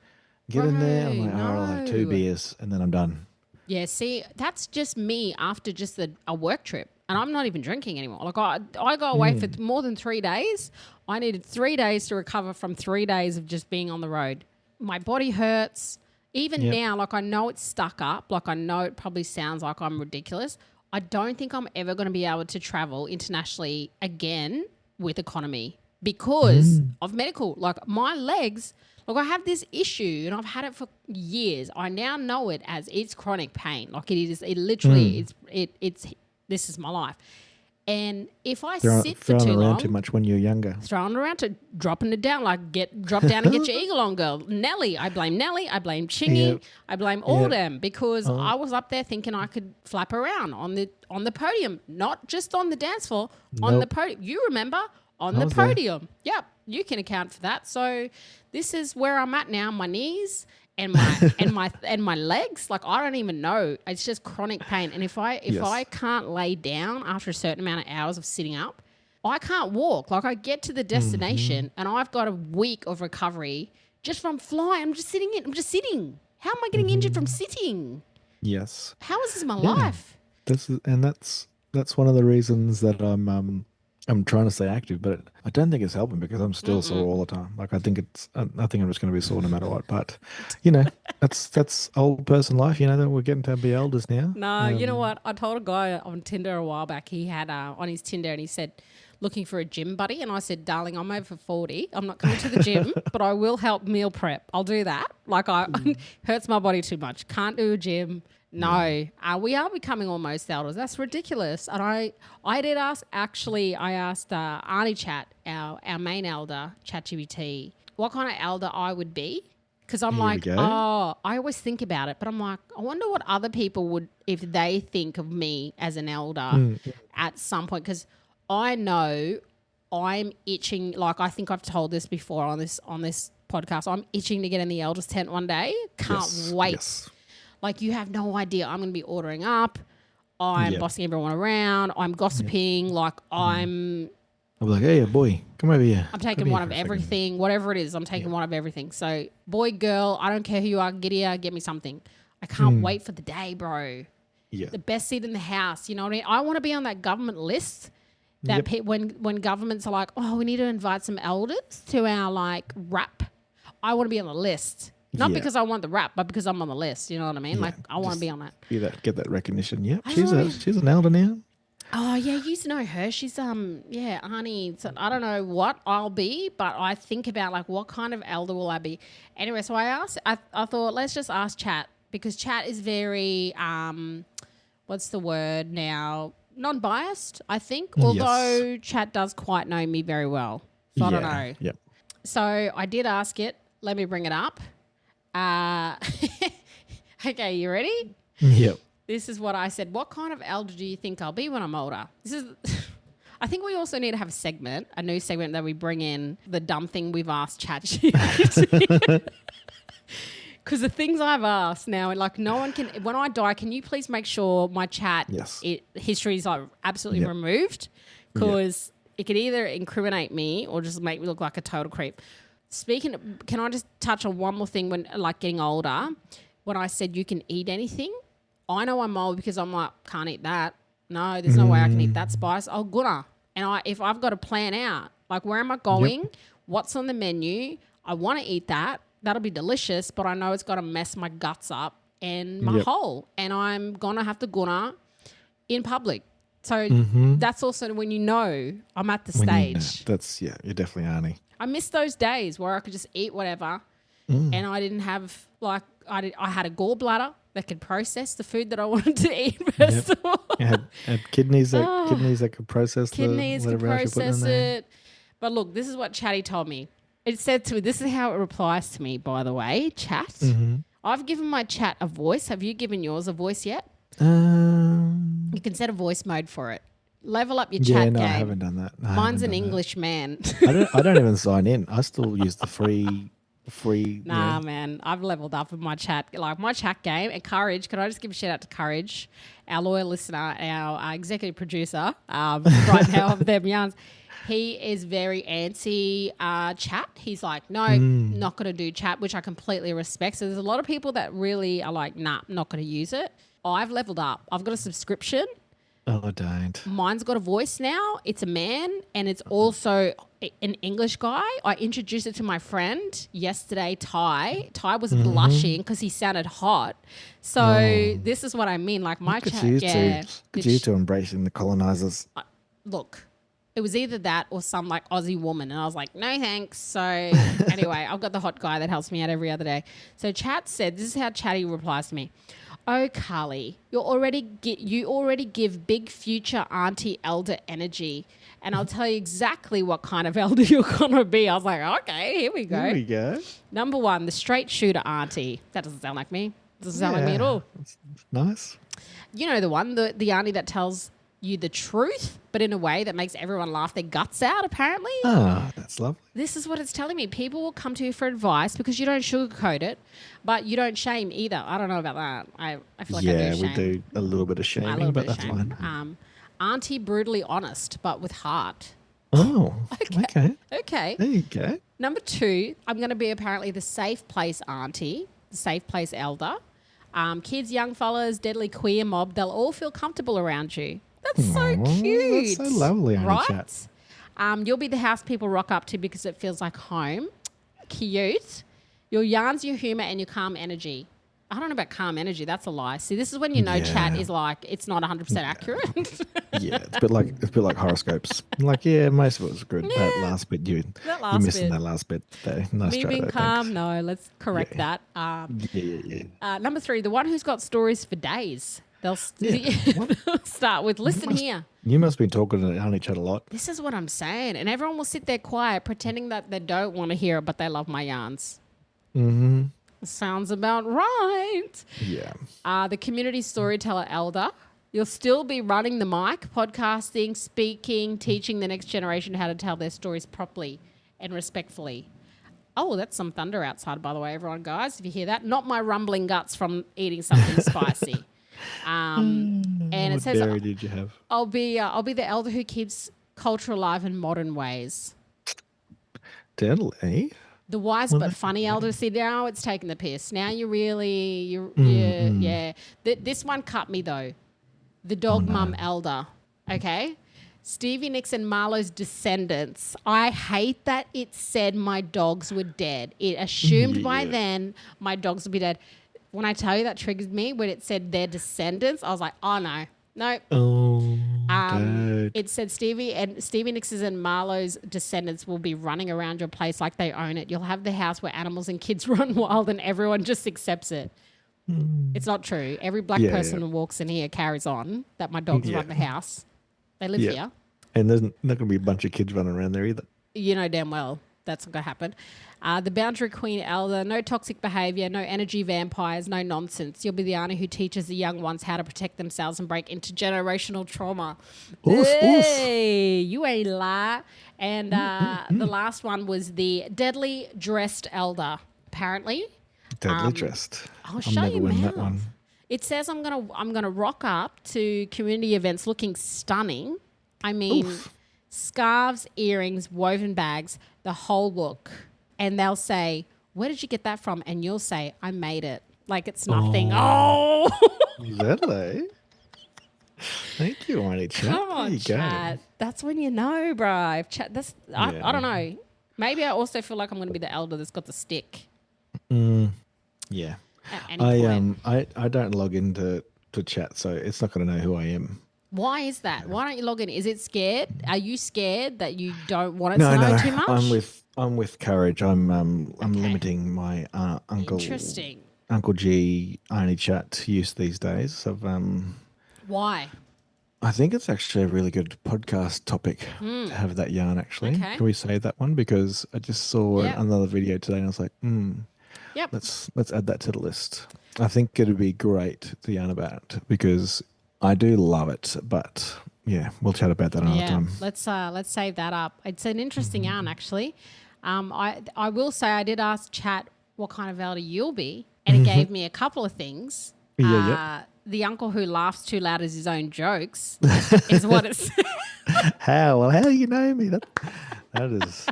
Speaker 2: Get in there. I'm like, I'll have 2 beers and then I'm done.
Speaker 1: Yeah, see, that's just me after just a work trip. And I'm not even drinking anymore. Like, I go away for more than 3 days. I needed 3 days to recover from 3 days of just being on the road. My body hurts. Even now, like, I know it's stuck up. Like, I know it probably sounds like I'm ridiculous. I don't think I'm ever going to be able to travel internationally again with economy because of medical. Like, my legs, like, I have this issue and I've had it for years. I now know it as it's chronic pain. Like, this is my life. And if I sit for too long,
Speaker 2: throwing around too much when you're younger,
Speaker 1: throwing around to dropping it down, like drop down and get your eagle on, girl. Nelly, I blame Nelly. I blame Chingy. I blame all them because I was up there thinking I could flap around on the podium, not just on the dance floor, on the podium. You remember on the podium? Yep, you can account for that. So this is where I'm at now. My knees and my legs. Like, I don't even know. It's just chronic pain. And if I can't lay down after a certain amount of hours of sitting up, I can't walk. Like, I get to the destination and I've got a week of recovery just from flying. I'm just sitting. How am I getting injured from sitting?
Speaker 2: Yes.
Speaker 1: How is this my life?
Speaker 2: That's one of the reasons that I'm trying to stay active, but I don't think it's helping because I'm still sore all the time. Like, I think I'm just going to be sore no matter what. But that's old person life. That we're getting to be elders now.
Speaker 1: No, you know what? I told a guy on Tinder a while back. He had on his Tinder, and he said, looking for a gym buddy. And I said, darling, I'm over 40. I'm not coming to the gym, but I will help meal prep. I'll do that. Like, hurts my body too much. Can't do a gym. No, we are becoming almost elders. That's ridiculous. And I did ask, actually, I asked Arnie Chat, our main elder, ChatGPT, what kind of elder I would be. Because I'm I always think about it, but I'm like, I wonder what other people would, if they think of me as an elder at some point. Because I know I'm itching, like I think I've told this before on this podcast, I'm itching to get in the elders tent one day. Can't wait. Yes. Like, you have no idea. I'm going to be ordering up. I'm bossing everyone around. I'm gossiping. Like, I'm
Speaker 2: like, hey, boy, come over here.
Speaker 1: I'm taking one of everything. Whatever it is, I'm taking one of everything. So, boy, girl, I don't care who you are. Get here. Get me something. I can't wait for the day, bro. Yeah. The best seat in the house. You know what I mean? I want to be on that government list that when governments are like, oh, we need to invite some elders to our, like, rap. I want to be on the list. Not because I want the rap, but because I'm on the list. You know what I mean? Yeah, like, I want to be on that.
Speaker 2: Get that recognition. Yep. She's an elder now.
Speaker 1: Oh, yeah. You used to know her. She's, Arnie. So I don't know what I'll be, but I think about, like, what kind of elder will I be? Anyway, so I thought, let's just ask Chat, because Chat is very, what's the word now? Non-biased, I think. Although Chat does quite know me very well. So I don't know.
Speaker 2: Yep.
Speaker 1: So I did ask it. Let me bring it up. Okay, you ready?
Speaker 2: Yep.
Speaker 1: This is what I said. What kind of elder do you think I'll be when I'm older? I think we also need to have a new segment that we bring in the dumb thing we've asked ChatGPT. Because the things I've asked now, like, no one can, when I die, can you please make sure my chat history is, like, absolutely removed? Because it could either incriminate me or just make me look like a total creep. Speaking of, can I just touch on one more thing when, like, getting older? When I said you can eat anything, I know I'm old because I'm like, can't eat that. No, there's no way I can eat that spice. I'm gonna. And if I've got to plan out, like, where am I going? What's on the menu? I want to eat that. That'll be delicious, but I know it's got to mess my guts up and my hole. And I'm going to have to gonna in public. So that's also when you know I'm at the stage.
Speaker 2: You're definitely Arnie.
Speaker 1: I miss those days where I could just eat whatever and I didn't have, like, I had a gallbladder that could process the food that I wanted to eat first of all.
Speaker 2: Had kidneys that could process
Speaker 1: it. But look, this is what Chatty told me. It said to me, this is how it replies to me, by the way, Chat. I've given my chat a voice. Have you given yours a voice yet? You can set a voice mode for it. Level up your chat game.
Speaker 2: I haven't done that.
Speaker 1: Mine's an English man.
Speaker 2: I don't even sign in. I still use the free.
Speaker 1: Nah, man. I've leveled up with my chat. Like, my chat game. And Courage, can I just give a shout out to Courage, our loyal listener, our executive producer right now of Them Yarns. He is very anti-chat. He's like, no, not going to do chat, which I completely respect. So there's a lot of people that really are like, nah, not going to use it. I've leveled up. I've got a subscription.
Speaker 2: Oh, I don't.
Speaker 1: Mine's got a voice now. It's a man, and it's also an English guy. I introduced it to my friend yesterday, Ty. Ty was blushing because he sounded hot. So this is what I mean. Like, my chat,
Speaker 2: Good you to embracing the colonizers.
Speaker 1: Look, it was either that or some, like, Aussie woman, and I was like, no thanks. So anyway, I've got the hot guy that helps me out every other day. So Chat said, this is how Chatty replies to me. Oh, Carly, you already give big future auntie elder energy, and I'll tell you exactly what kind of elder you're going to be. I was like, okay, here we go. Number one, the straight shooter auntie. That doesn't sound like me. Doesn't sound like me at all.
Speaker 2: That's nice.
Speaker 1: You know the one, the auntie that tells you the truth, but in a way that makes everyone laugh their guts out, apparently.
Speaker 2: Ah, that's lovely.
Speaker 1: This is what it's telling me. People will come to you for advice because you don't sugarcoat it, but you don't shame either. I don't know about that. I feel like I do shame.
Speaker 2: We do a little bit of shaming, but that's fine.
Speaker 1: Auntie brutally honest, but with heart.
Speaker 2: Oh, okay.
Speaker 1: Okay.
Speaker 2: There you go.
Speaker 1: Number 2, I'm going to be apparently the safe place auntie, the safe place elder. Kids, young fellas, deadly queer mob, they'll all feel comfortable around you. That's so cute.
Speaker 2: That's so lovely, Auntie
Speaker 1: right?
Speaker 2: Chat.
Speaker 1: You'll be the house people rock up to because it feels like home. Cute. Your yarns, your humour, and your calm energy. I don't know about calm energy. That's a lie. See, this is when you know chat is like it's not 100% accurate.
Speaker 2: Yeah, it's a bit like horoscopes. Like, most of it was good. That last bit, you're missing that last bit. Though. Nice
Speaker 1: Me
Speaker 2: try,
Speaker 1: being
Speaker 2: though,
Speaker 1: calm,
Speaker 2: thanks.
Speaker 1: no. Let's correct that. Number 3, the one who's got stories for days. They'll start with, listen here.
Speaker 2: You must be talking to Auntie Chat a lot.
Speaker 1: This is what I'm saying. And everyone will sit there quiet, pretending that they don't want to hear it, but they love my yarns.
Speaker 2: Mm-hmm.
Speaker 1: Sounds about right.
Speaker 2: Yeah.
Speaker 1: The community storyteller elder. You'll still be running the mic, podcasting, speaking, teaching the next generation how to tell their stories properly and respectfully. Oh, that's some thunder outside, by the way, everyone, guys. If you hear that, not my rumbling guts from eating something spicy. And it says,
Speaker 2: dairy did you have?
Speaker 1: I'll be the elder who keeps culture alive in modern ways.
Speaker 2: Deadly.
Speaker 1: The wise but funny elder. See, now it's taking the piss. Now This one cut me though. The dog mum elder. Okay. Stevie Nicks and Marlo's descendants. I hate that it said my dogs were dead. It assumed by then my dogs would be dead. When I tell you that triggered me when it said their descendants, I was like, oh no. Nope.
Speaker 2: Oh, Dad.
Speaker 1: It said Stevie Nicks's and Marlo's descendants will be running around your place like they own it. You'll have the house where animals and kids run wild and everyone just accepts it. It's not true. Every black person who walks in here carries on that my dogs run the house. They live here.
Speaker 2: And there's not going to be a bunch of kids running around there either.
Speaker 1: You know damn well that's not going to happen. The boundary queen elder, no toxic behaviour, no energy vampires, no nonsense. You'll be the auntie who teaches the young ones how to protect themselves and break intergenerational trauma. Hey, you ain't lie. And the last one was the deadly dressed elder, apparently.
Speaker 2: Deadly dressed.
Speaker 1: I'll show you that one. It says I'm gonna rock up to community events looking stunning. I mean, scarves, earrings, woven bags, the whole look. And they'll say, where did you get that from? And you'll say, I made it. Like it's nothing. Oh.
Speaker 2: Really? Thank you, Auntie Chat.
Speaker 1: Come on, Chat. That's when you know, bro. I don't know. Maybe I also feel like I'm going to be the elder that's got the stick.
Speaker 2: Yeah.
Speaker 1: At any point.
Speaker 2: I don't log into chat, so it's not going to know who I am.
Speaker 1: Why is that? Why don't you log in? Is it scared? Are you scared that you don't want it to know too much?
Speaker 2: I'm with courage. I'm limiting my Uncle G Auntie Chat use these days.
Speaker 1: Why?
Speaker 2: I think it's actually a really good podcast topic to have that yarn. Actually, can we say that one? Because I just saw another video today, and I was like, let's add that to the list. I think it'd be great to yarn about because I do love it, but we'll chat about that another time.
Speaker 1: Let's save that up. It's an interesting yarn, actually. I will say I did ask Chat what kind of elder you'll be, and it gave me a couple of things. The uncle who laughs too loud at his own jokes is what it's.
Speaker 2: How? Well, how do you know me? That is.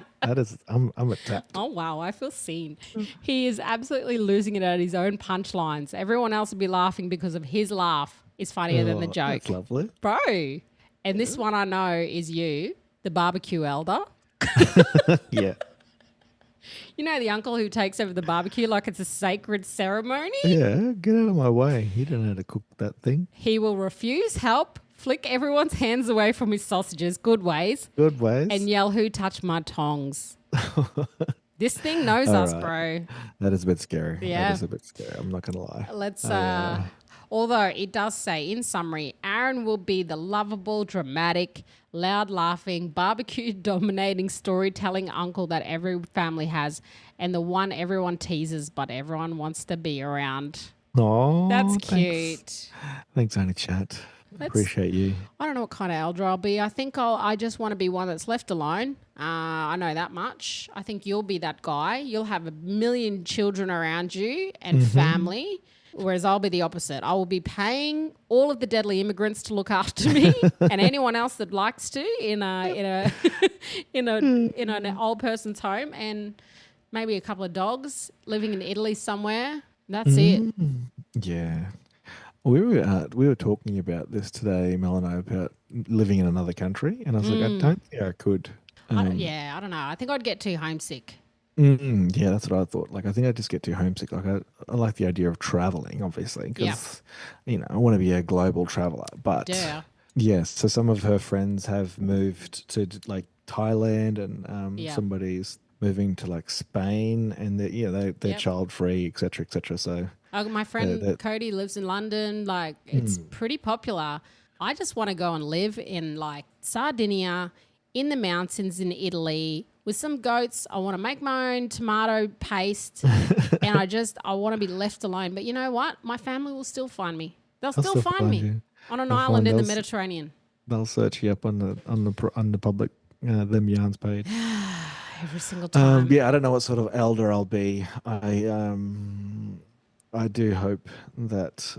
Speaker 2: I'm attacked.
Speaker 1: Oh wow, I feel seen. He is absolutely losing it at his own punchlines. Everyone else would be laughing because of his laugh is funnier than the joke.
Speaker 2: That's lovely,
Speaker 1: bro. And this one I know is you, the barbecue elder.
Speaker 2: Yeah.
Speaker 1: You know the uncle who takes over the barbecue like it's a sacred ceremony?
Speaker 2: Yeah, get out of my way. You don't know how to cook that thing.
Speaker 1: He will refuse help, flick everyone's hands away from his sausages, good ways.
Speaker 2: Good ways.
Speaker 1: And yell, who touched my tongs? This thing knows us, bro.
Speaker 2: That is a bit scary.
Speaker 1: Yeah.
Speaker 2: That is a bit scary. I'm not going to lie.
Speaker 1: Let's, although it does say, in summary, Aaron will be the lovable, dramatic, loud laughing, barbecue dominating, storytelling uncle that every family has and the one everyone teases but everyone wants to be around.
Speaker 2: Oh,
Speaker 1: that's cute.
Speaker 2: Thanks, Auntie Chat. Appreciate you.
Speaker 1: I don't know what kind of elder I'll be. I think I just want to be one that's left alone. I know that much. I think you'll be that guy. You'll have a million children around you and family, whereas I'll be the opposite. I will be paying all of the deadly immigrants to look after me and anyone else that likes to in an old person's home, and maybe a couple of dogs living in Italy somewhere. That's it.
Speaker 2: Yeah. We were talking about this today, Mel and I, about living in another country, and I was like, I don't think I could.
Speaker 1: I don't know. I think I'd get too homesick.
Speaker 2: Yeah, that's what I thought. Like, I think I just get too homesick. Like, I like the idea of traveling, obviously, because I want to be a global traveler. But yes, so some of her friends have moved to like Thailand, and somebody's moving to like Spain, and they're child free, etc., etc. So.
Speaker 1: My friend Cody lives in London. Like, it's pretty popular. I just want to go and live in like Sardinia, in the mountains in Italy with some goats. I want to make my own tomato paste and I want to be left alone. But you know what? My family will still find me. They'll still find me on an island in the Mediterranean.
Speaker 2: They'll search you up on the public them yarns page.
Speaker 1: Every single time.
Speaker 2: I don't know what sort of elder I'll be. I do hope that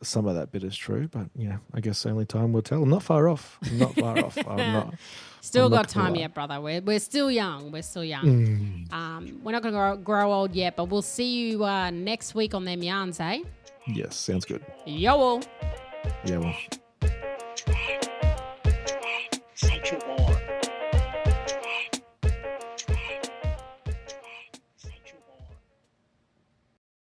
Speaker 2: some of that bit is true, but I guess only time will tell. I'm not far off. I'm not far off.
Speaker 1: Still got time yet, brother. We're still young. We're still young. We're not going to grow old yet, but we'll see you next week on them yarns, eh?
Speaker 2: Yes, sounds good.
Speaker 1: Yo.
Speaker 2: Yeah, well.